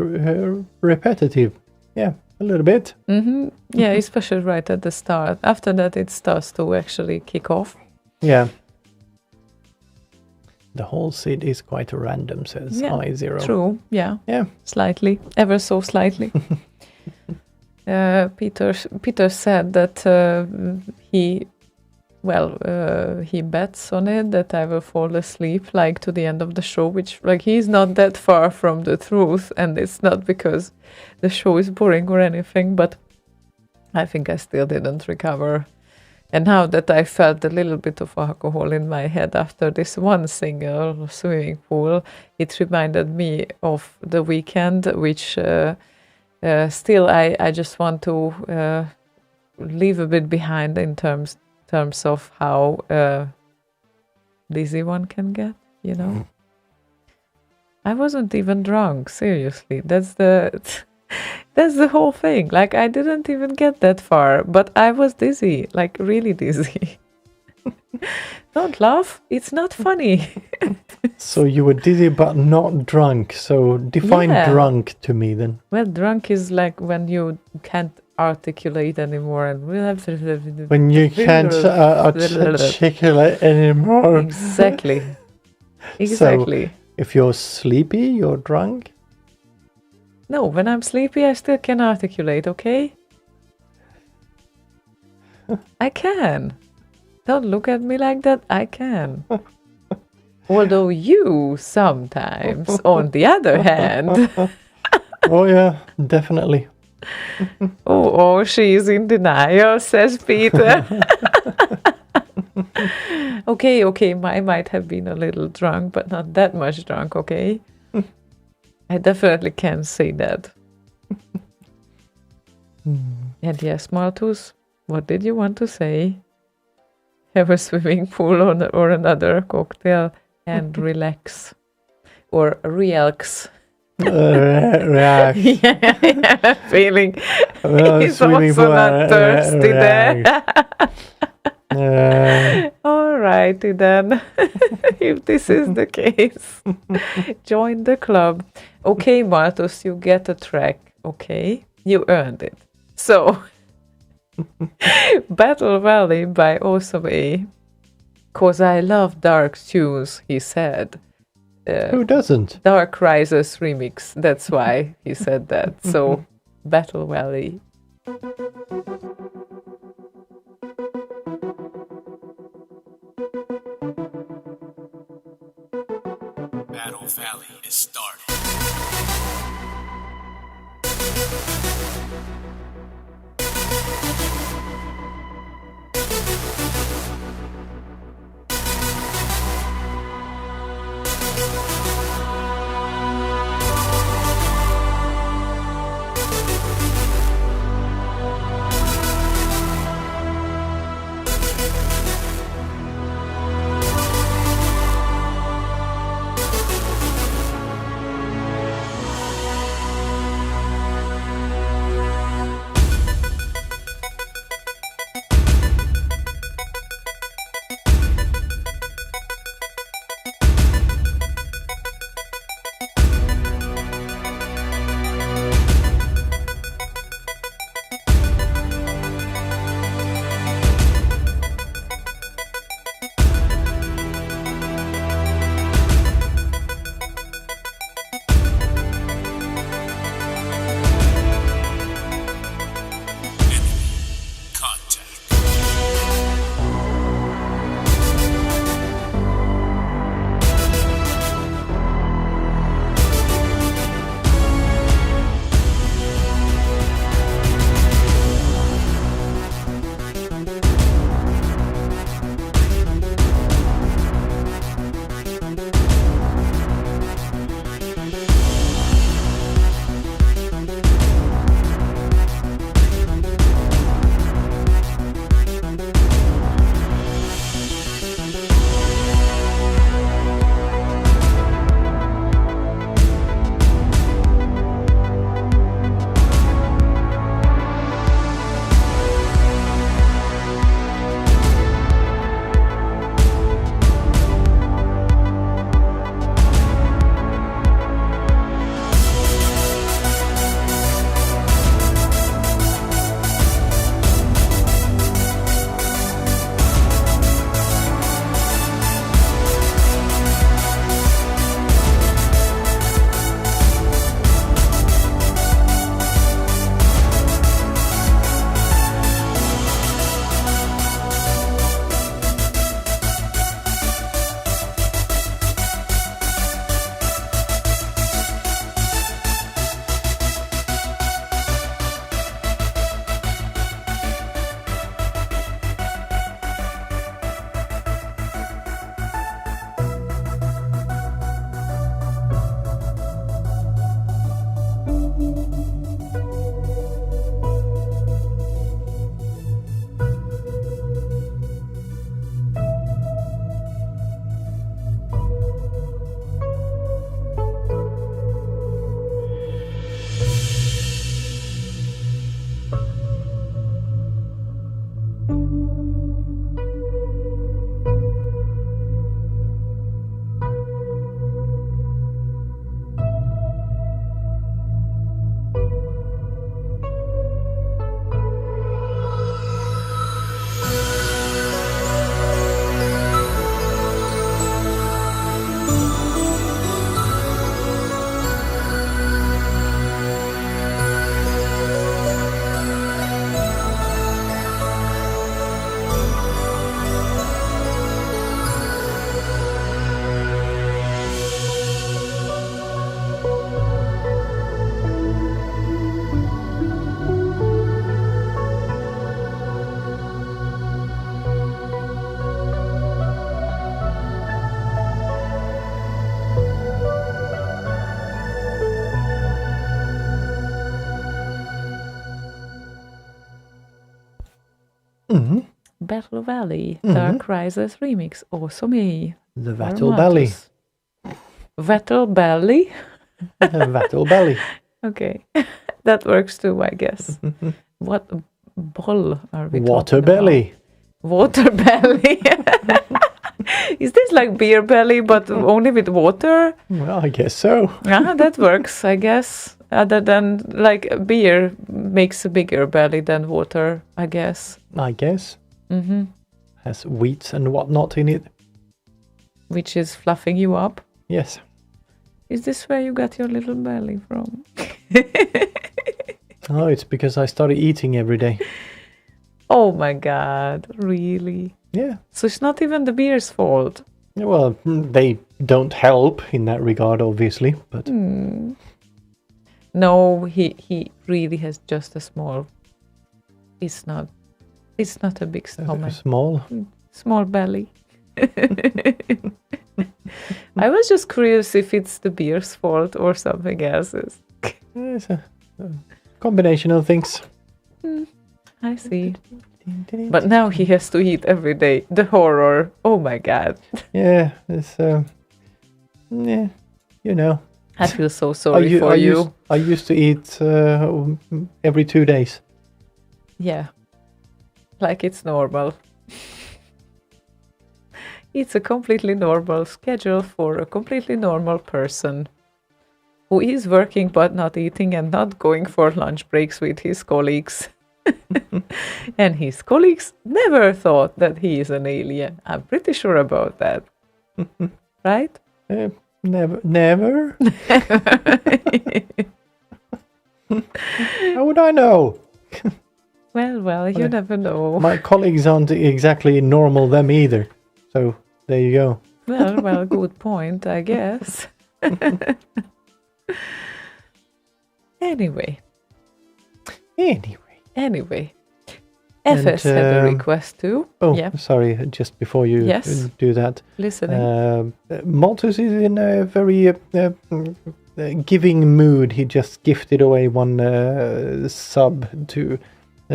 repetitive. Yeah, a little bit. Mm-hmm. Yeah, especially right at the start. After that, it starts to actually kick off. Yeah. The whole SID is quite random, says I0. True, yeah. Yeah. Slightly, ever so slightly. Peter said that he bets on it that I will fall asleep like to the end of the show, which like he's not that far from the truth, and it's not because the show is boring or anything, but I think I still didn't recover. And now that I felt a little bit of alcohol in my head after this one single swimming pool, it reminded me of the weekend, which still I just want to leave a bit behind in terms of how dizzy one can get, you know. I wasn't even drunk, seriously. That's the whole thing. Like, I didn't even get that far, but I was dizzy, like really dizzy. Don't laugh, it's not funny. So you were dizzy but not drunk. So define drunk to me then. Well, drunk is like when you can't articulate anymore and when you can't articulate anymore. Exactly. So if you're sleepy, you're drunk? No, when I'm sleepy, I still can articulate, okay? I can. Don't look at me like that. I can. Although you sometimes, on the other hand. Oh, yeah, definitely. Oh, she's in denial, says Peter. Okay, I might have been a little drunk, but not that much drunk, okay? I definitely can say that. And yes, Malthus, what did you want to say? Have a swimming pool or another cocktail and relax. Or realx. Relax. Yeah, feeling he's also not thirsty there. Alrighty then. If this is the case, join the club. Okay, Malthus, you get a track. Okay, you earned it. So, Battle Valley by Awesome A. 'Cause I love dark tunes, he said. Who doesn't? Dark Rises remix. That's why he said that. So, Battle Valley. Battle Valley is started. Battle Valley, Dark Rises remix, också med The Vattle Belly. Vattle Belly? Vattle Belly. Okay, that works too, I guess. What ball are we Water talking belly. about? Water belly. Is this like beer belly, but only with water? Well, I guess so. Yeah, that works, I guess. Other than like beer makes a bigger belly than water, I guess. I guess. Mm-hmm. Has wheat and whatnot in it. Which is fluffing you up. Yes. Is this where you got your little belly from? Oh, it's because I started eating every day. Oh my god, really? Yeah. So it's not even the beer's fault. Yeah, well, they don't help in that regard, obviously, but... No, he really has just a small... It's not a big stomach. Small belly. I was just curious if it's the beer's fault or something else's. It's a combination of things. I see. But now he has to eat every day. The horror. Oh my god. Yeah, it's yeah, you know. I feel so sorry for you. I used to eat every 2 days. Yeah. Like it's normal. It's a completely normal schedule for a completely normal person who is working but not eating and not going for lunch breaks with his colleagues. And his colleagues never thought that he is an alien. I'm pretty sure about that. Right? Never. How would I know? Well, you never know. My colleagues aren't exactly normal them either. So there you go. Well, good point, I guess. Anyway. FS had a request too. Oh, yeah. Sorry, just before you do that. Listening. Malthus is in a very giving mood. He just gifted away one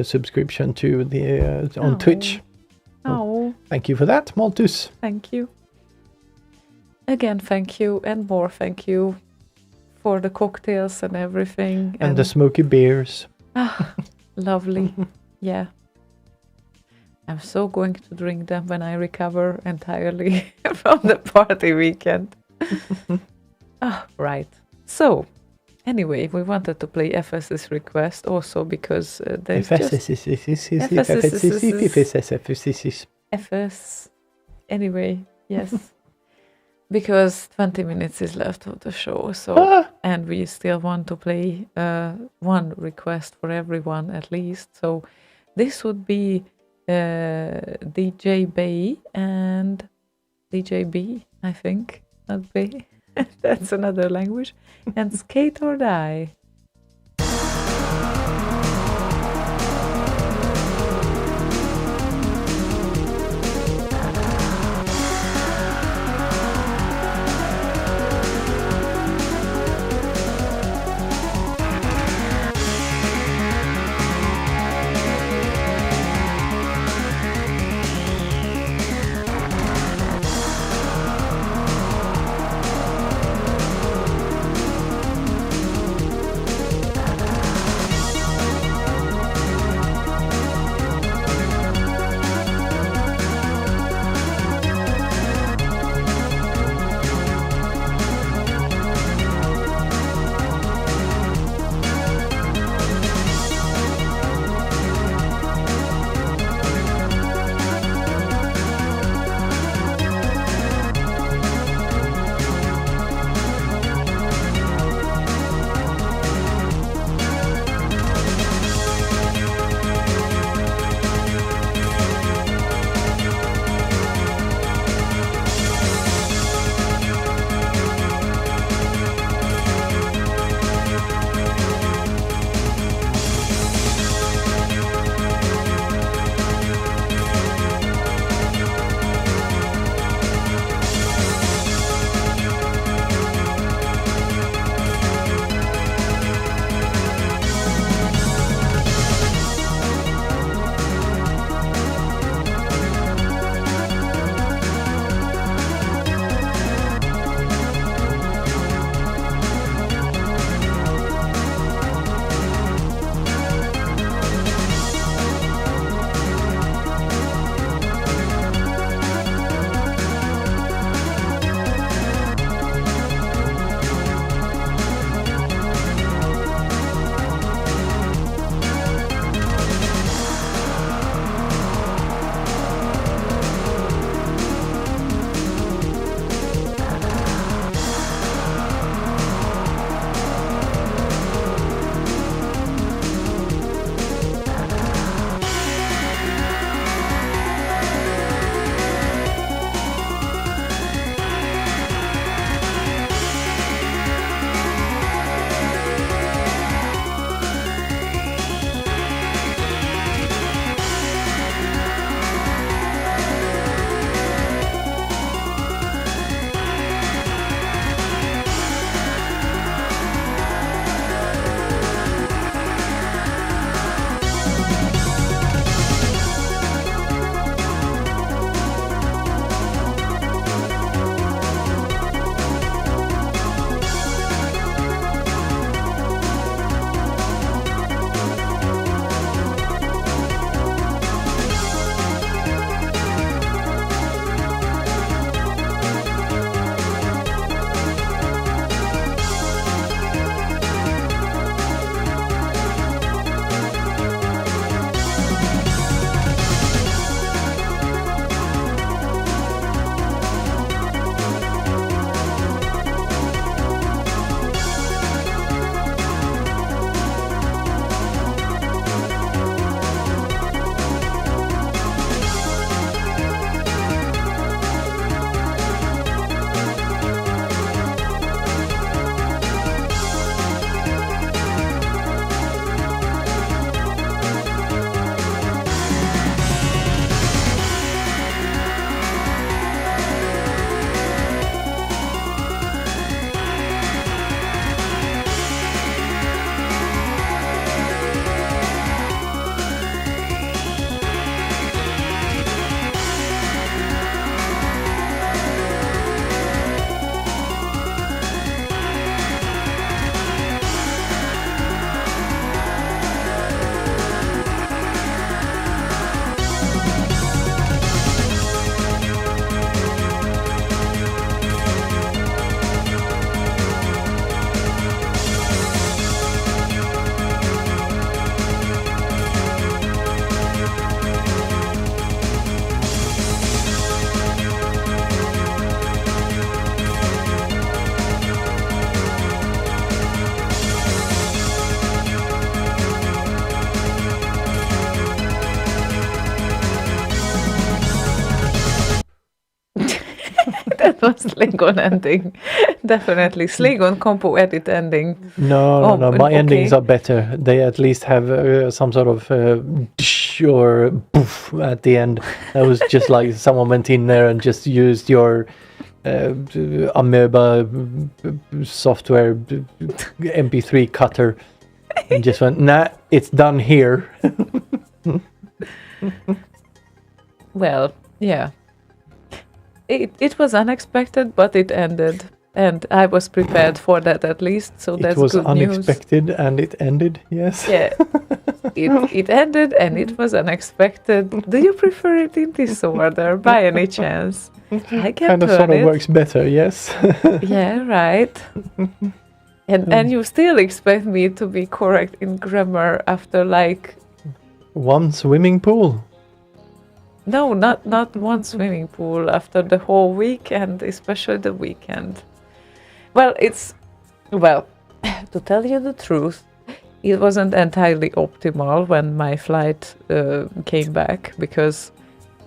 subscription to the on Twitch. Oh. Thank you for that, Malthus. Thank you. Again, thank you, and more thank you for the cocktails and everything. And the smoky beers. Lovely. Yeah. I'm so going to drink them when I recover entirely from the party weekend. Right. So, anyway, we wanted to play FS's request also because there's FS. Anyway, yes. Because 20 minutes is left of the show, so and we still want to play one request for everyone at least. So this would be DJ Bay and DJ B, I think, not Bay. That's another language. And Skate or Die. was Slaygon ending. Definitely. Slaygon compo edit ending. No. My okay. endings are better. They at least have some sort of dish or poof at the end. That was just like someone went in there and just used your Amoeba software MP3 cutter and just went, nah, it's done here. Well, yeah. It was unexpected, but it ended. And I was prepared for that at least, so that's good news. It was unexpected and it ended, yes. Yeah. It ended and it was unexpected. Do you prefer it in this order, by any chance? I can kind of turn sort of it. works better, yes. Yeah, right. And you still expect me to be correct in grammar after like... One swimming pool. No, not one swimming pool, after the whole weekend, especially the weekend. Well, to tell you the truth, it wasn't entirely optimal when my flight came back, because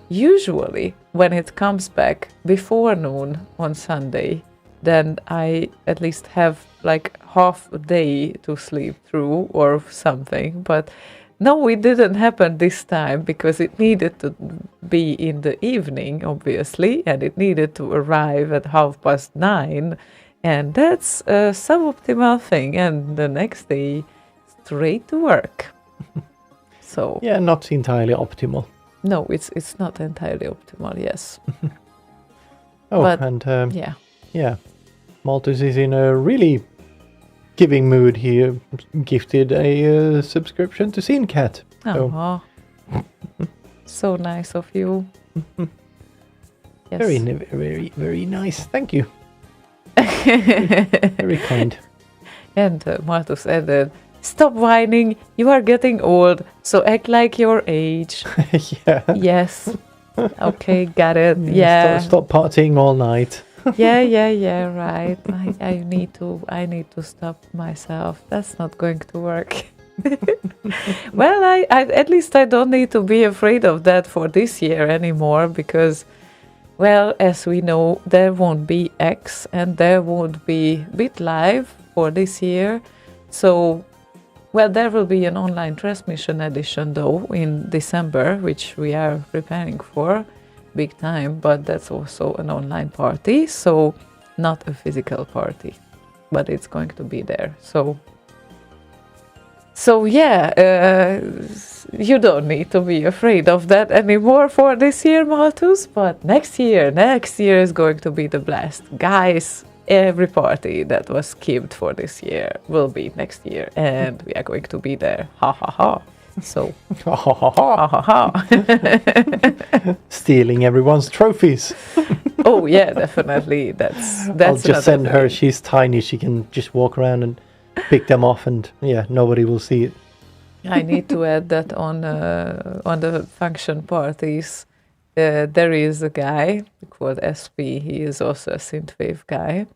usually when it comes back before noon on Sunday, then I at least have like half a day to sleep through or something. But no, it didn't happen this time, because it needed to be in the evening, obviously, and it needed to arrive at 9:30. And that's a suboptimal thing. And the next day, straight to work. So yeah, not entirely optimal. No, it's not entirely optimal. Yes. Yeah, Malthus is in a really giving mood. He gifted a subscription to SceneCat. Oh, so nice of you. Yes. Very, very nice. Thank you. Very kind. And Malthus added, "Stop whining. You are getting old, so act like your age." Yeah. Yes. Okay, got it. Yeah. Stop partying all night. Yeah. Right. I need to stop myself. That's not going to work. Well, I at least I don't need to be afraid of that for this year anymore, because, well, as we know, there won't be X and there won't be BitLive for this year. So, well, there will be an online transmission edition though in December, which we are preparing for big time, but that's also an online party, so not a physical party, but it's going to be there. So yeah, you don't need to be afraid of that anymore for this year, Malthus, but next year is going to be the blast. Guys, every party that was skipped for this year will be next year, and we are going to be there. Ha ha ha. So, ha ha ha ha ha. Stealing everyone's trophies. Oh yeah, definitely. That's I'll just send thing. her. She's tiny. She can just walk around and pick them off, and yeah, nobody will see it. I need to add that on the function parties, there is a guy called SP. He is also a synthwave guy,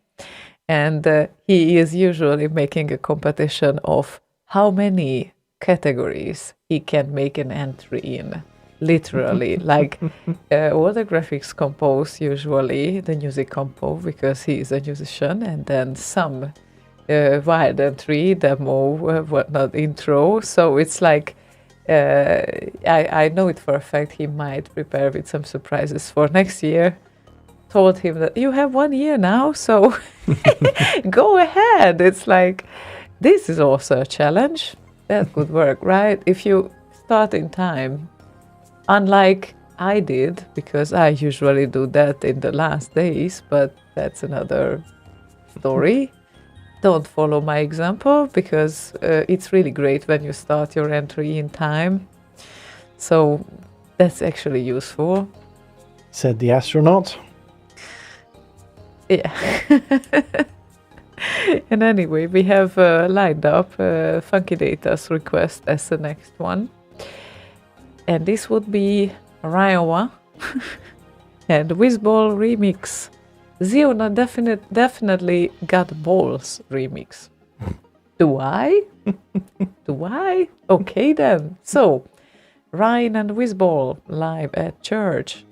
and he is usually making a competition of how many categories he can make an entry in. Literally, like all the graphics compose, usually the music compo, because he is a musician, and then some wild entry, demo, whatnot, intro. So it's like, I know it for a fact he might prepare with some surprises for next year. Told him that you have 1 year now, so go ahead. It's like, this is also a challenge. That could work, right? If you start in time, unlike I did, because I usually do that in the last days, but that's another story. Don't follow my example, because it's really great when you start your entry in time. So that's actually useful. Said the astronaut. Yeah. And anyway, we have lined up Funky Data's request as the next one. And this would be Riowa and Whizball remix. Ziona definitely got balls remix. Do I? Do I? Okay then. So, Ryan and Whizball live at church.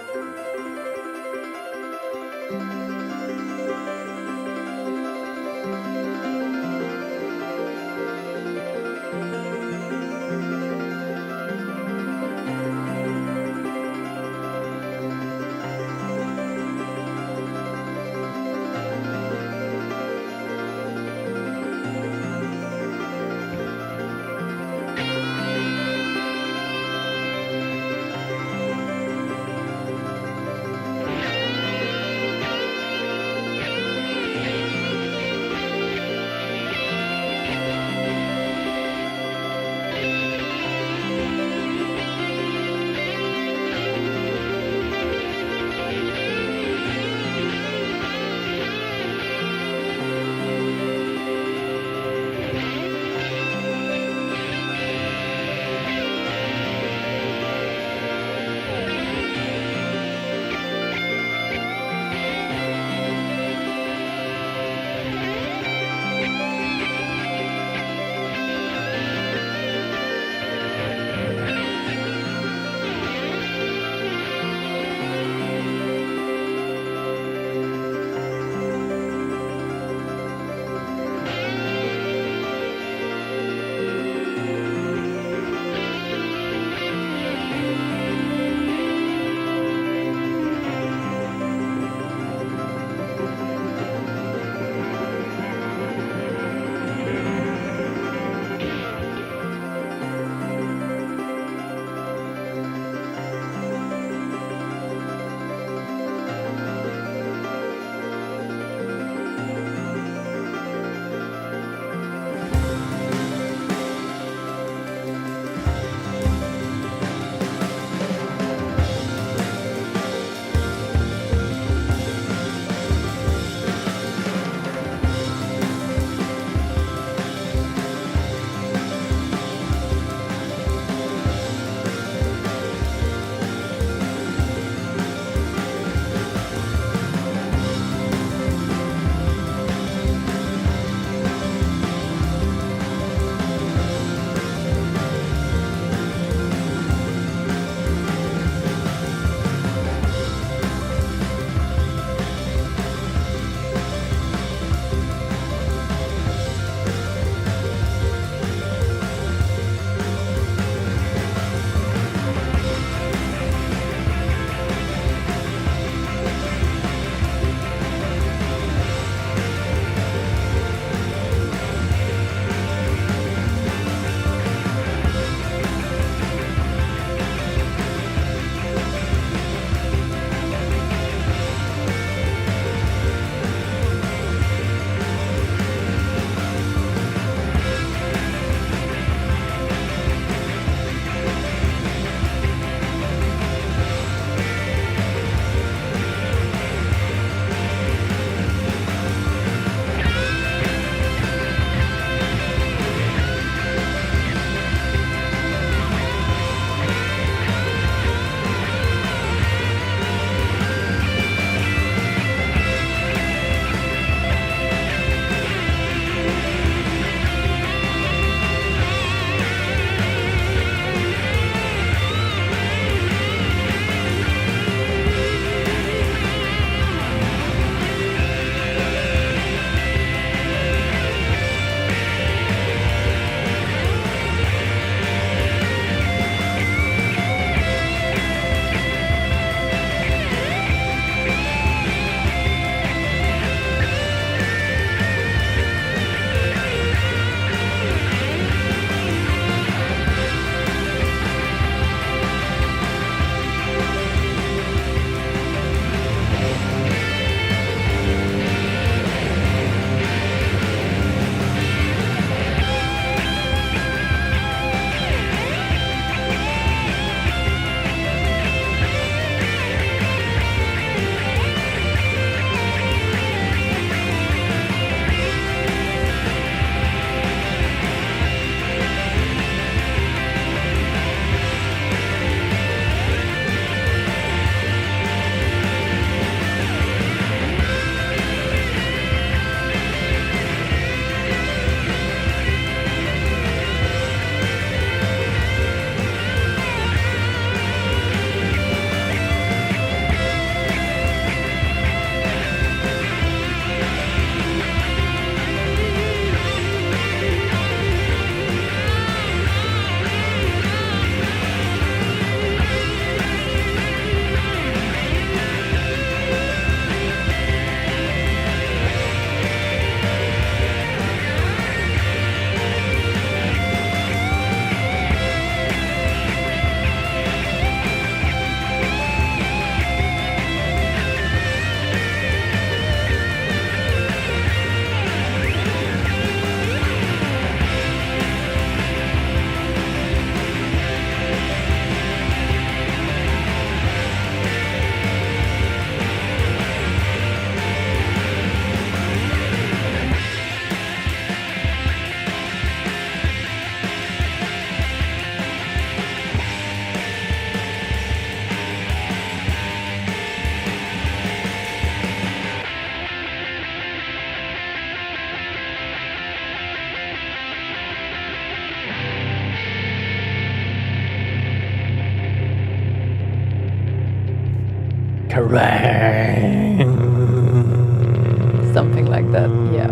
Something like that, yeah.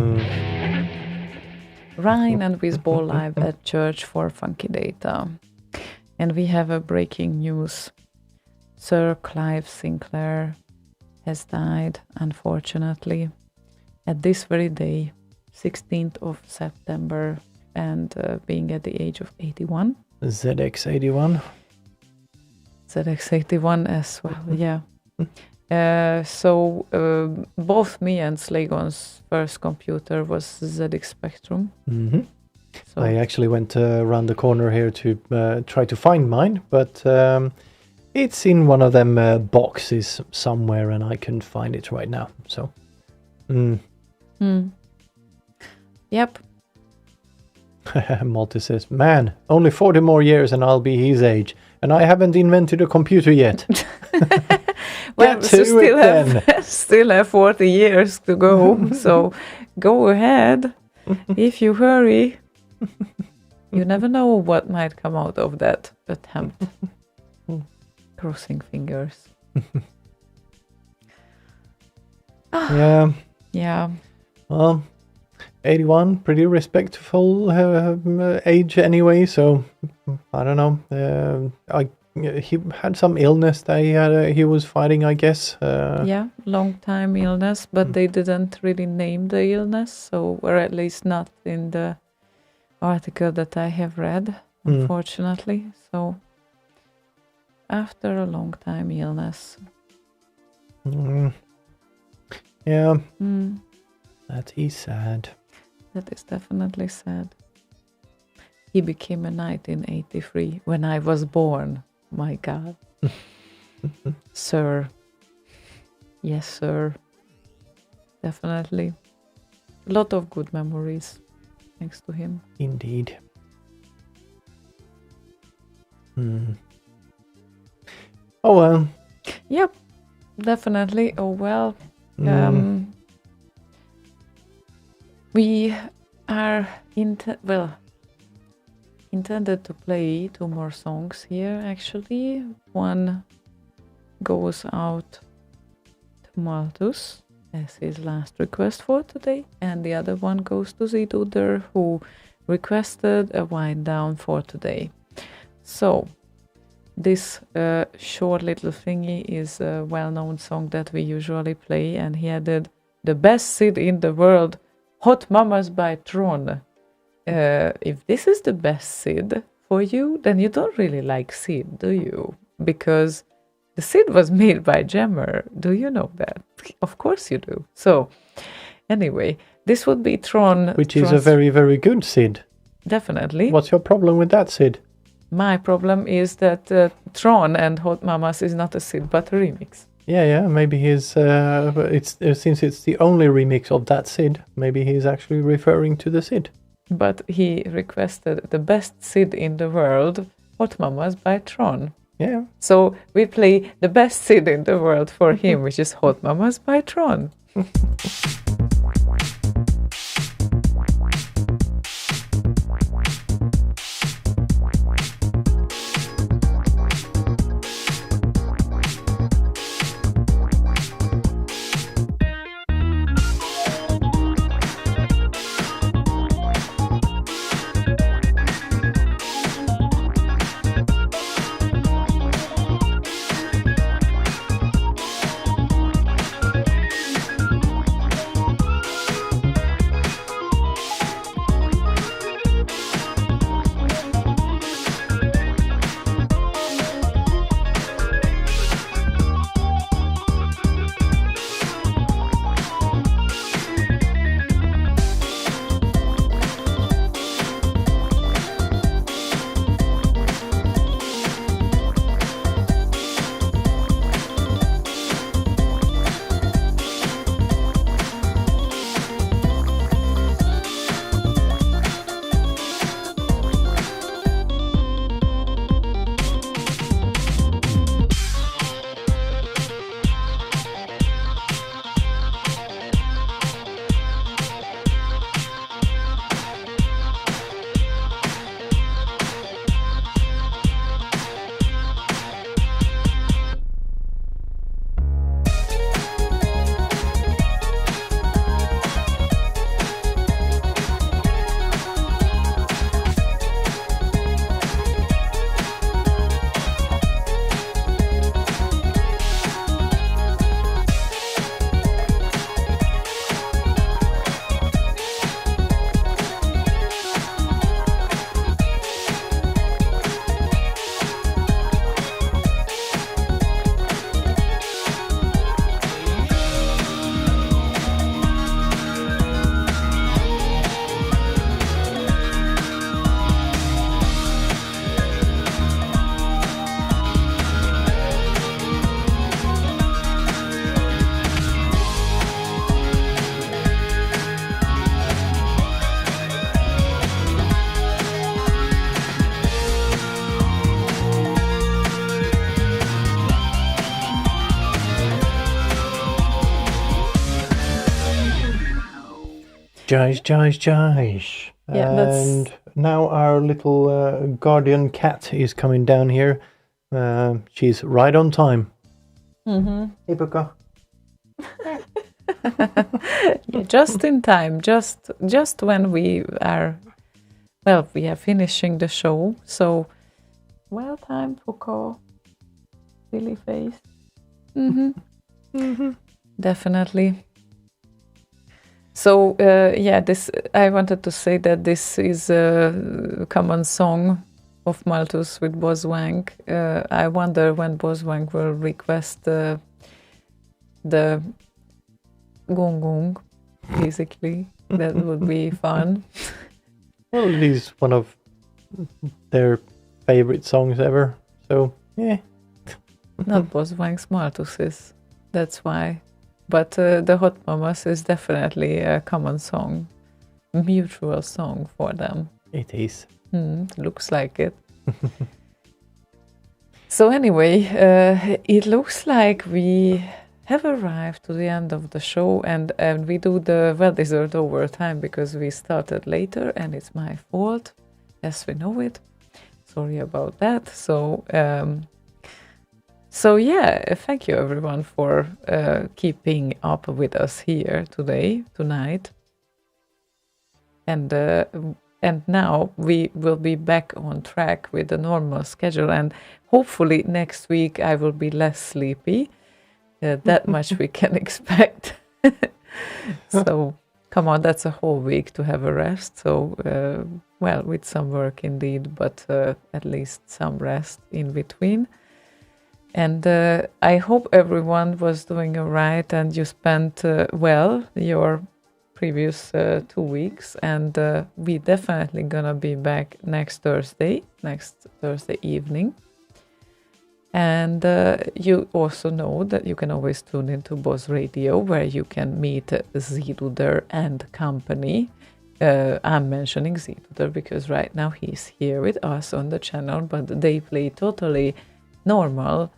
Ryan and Wizball live at church for Funky Data. And we have a breaking news. Sir Clive Sinclair has died, unfortunately, at this very day, 16th of September, and being at the age of 81. ZX81. ZX81 as well, yeah. So both me and Slaygon's first computer was ZX Spectrum. Mm-hmm. So I actually went around the corner here to try to find mine, but it's in one of them boxes somewhere, and I couldn't find it right now. So, Yep. Malty says, "Man, only 40 more years and I'll be his age, and I haven't invented a computer yet." Well, Get so to still it have then. still have 40 years to go. So go ahead. If you hurry, you never know what might come out of that attempt. Crossing fingers. Yeah. Yeah. Well, 81, pretty respectful age anyway. So I don't know. He had some illness that he was fighting, I guess. Yeah, long time illness, but they didn't really name the illness, so or at least not in the article that I have read, unfortunately. So after a long time illness. Yeah. That is sad. That is definitely sad. He became a knight in 83 when I was born. My God. Sir. Yes, sir. Definitely. A lot of good memories thanks to him. Indeed. Oh well. Yep, definitely. Oh well. We are intended to play 2 more songs here, actually. One goes out to Malthus as his last request for today, and the other one goes to Ziduder, who requested a wind down for today. So this short little thingy is a well-known song that we usually play, and he added the best Sid in the world, Hot Mamas by Tron. If this is the best Sid for you, then you don't really like Sid, do you? Because the Sid was made by Jammer. Do you know that? Of course you do. So, anyway, this would be Tron. Which is a very, very good Sid. Definitely. What's your problem with that Sid? My problem is that Tron and Hot Mamas is not a Sid, but a remix. Yeah, maybe he's, since it's the only remix of that Sid, maybe he's actually referring to the Sid. But he requested the best Sid in the world, Hot Mamas by Tron. Yeah. So we play the best Sid in the world for him, which is Hot Mamas by Tron. Josh. Yeah, that's- And now our little guardian cat is coming down here. She's right on time. Mm-hmm. Hey, Puka. Yeah, just in time, just when we are finishing the show. So, well timed for call. Silly face. Mm-hmm. Definitely. So, this I wanted to say that this is a common song of Malthus with Boswank. I wonder when Boswank will request the gong gong, basically. That would be fun. Well, it is one of their favorite songs ever. So, yeah. Not Boswank's, Malthus's. That's why. But the Hot Mamas is definitely a common song, mutual song for them. It is. Looks like it. So anyway, it looks like we have arrived to the end of the show, and we do the well-deserved overtime because we started later, and it's my fault, as we know it. Sorry about that. So yeah, thank you everyone for keeping up with us here tonight. And now we will be back on track with the normal schedule, and hopefully next week I will be less sleepy. That much we can expect. So come on, that's a whole week to have a rest. So with some work indeed, but at least some rest in between. And I hope everyone was doing all right and you spent your previous 2 weeks. And we definitely gonna be back next Thursday evening. And you also know that you can always tune into Boz Radio, where you can meet Ziduder and company. I'm mentioning Ziduder because right now he's here with us on the channel, but they play totally normal,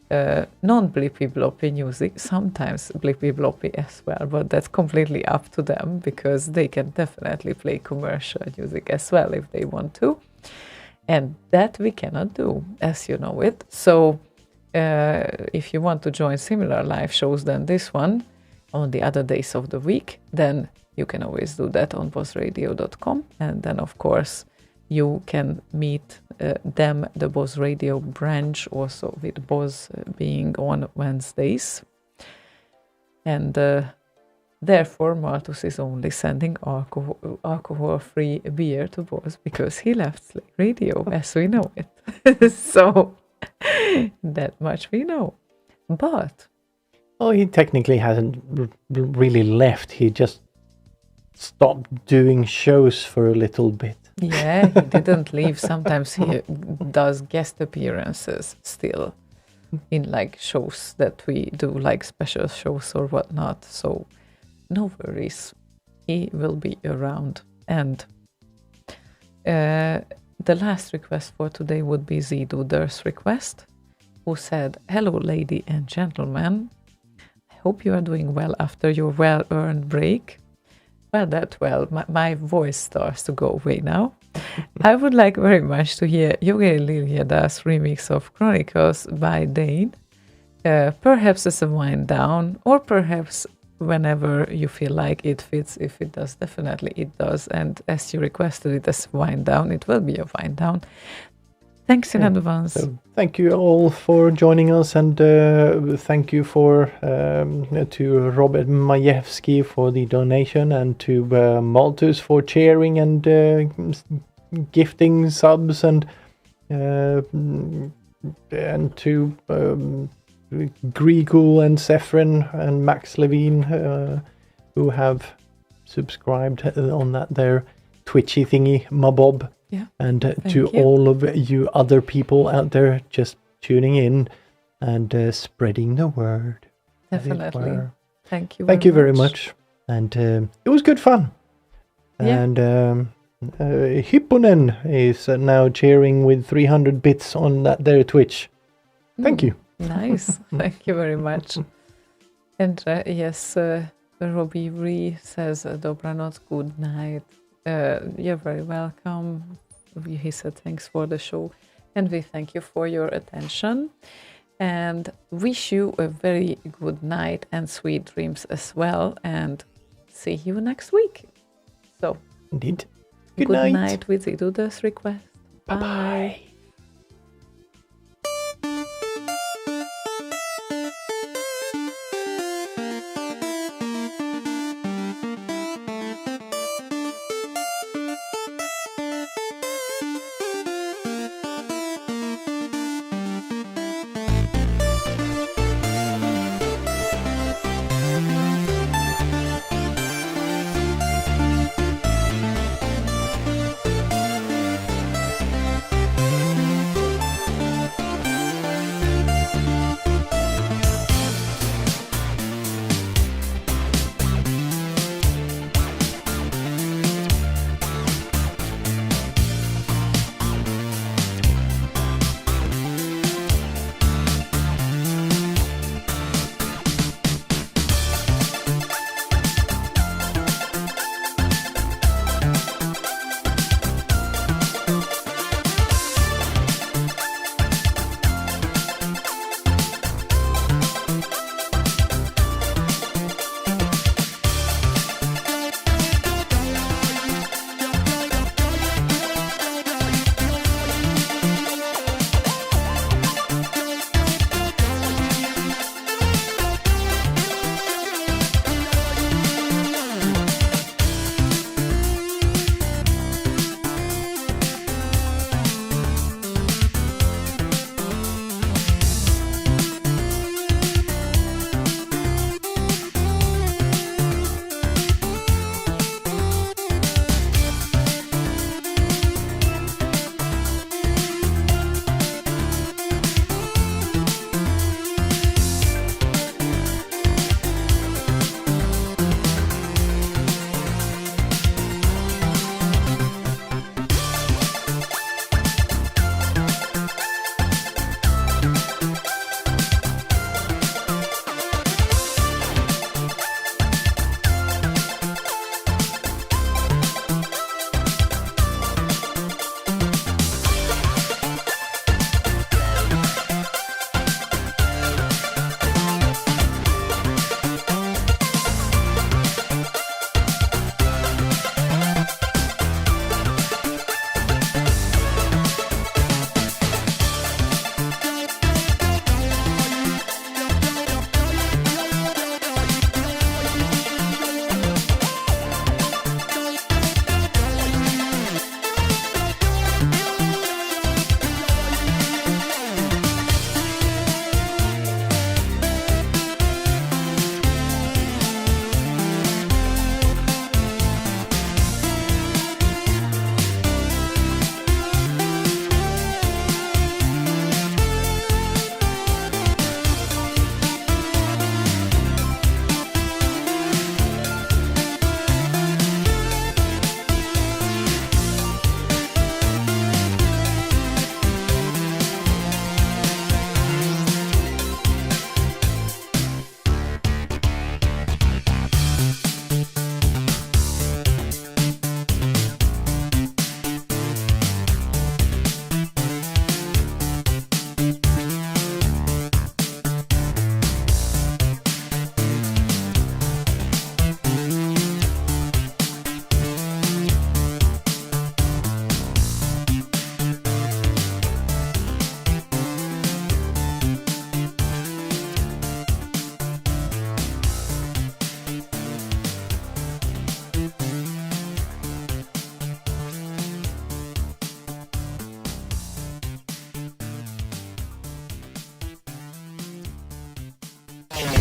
non-blippy bloppy music, sometimes blippy bloppy as well, but that's completely up to them because they can definitely play commercial music as well if they want to. And that we cannot do, as you know it. So if you want to join similar live shows than this one on the other days of the week, then you can always do that on bossradio.com. And then, of course, you can meet them, the Boss Radio branch, also with Boss being on Wednesdays. And therefore, Malthus is only sending alcohol-free beer to Boss because he left Slay Radio, as we know it. So, that much we know. But... well, he technically hasn't really left. He just stopped doing shows for a little bit. Yeah, he didn't leave. Sometimes he does guest appearances still in like shows that we do, like special shows or whatnot. So no worries, he will be around. And the last request for today would be Ziduder's request, who said, "Hello, lady and gentlemen. I hope you are doing well after your well-earned break." Well, my voice starts to go away now. I would like very much to hear Yogi Liliada's remix of Chronicles by Dane, perhaps as a wind down, or perhaps whenever you feel like it fits. If it does, definitely it does. And as you requested it as a wind down, it will be a wind down. Thanks in advance. So thank you all for joining us, and thank you to Robert Majewski for the donation, and to Malthus for cheering and gifting subs, and to Grigul and Sephrin and Max Levine who have subscribed on that their Twitchy thingy, Mabob. Yeah. And to all of you other people out there just tuning in and spreading the word. Definitely. Thank you. Thank you very much. And it was good fun. Yeah. And Hipponen is now cheering with 300 bits on that their Twitch. Thank you. Nice. Thank you very much. And yes, Robbie Ree says dobranoc, good night. You're very welcome. He said thanks for the show. And we thank you for your attention. And wish you a very good night and sweet dreams as well. And see you next week. So, Indeed. Good night with Iduda's request. Bye.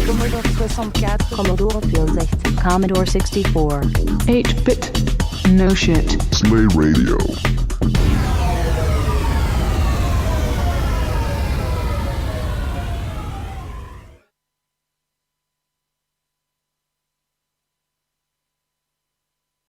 Commodore 64, Commodore 64, Commodore 64, 8-bit, no shit. Slay Radio.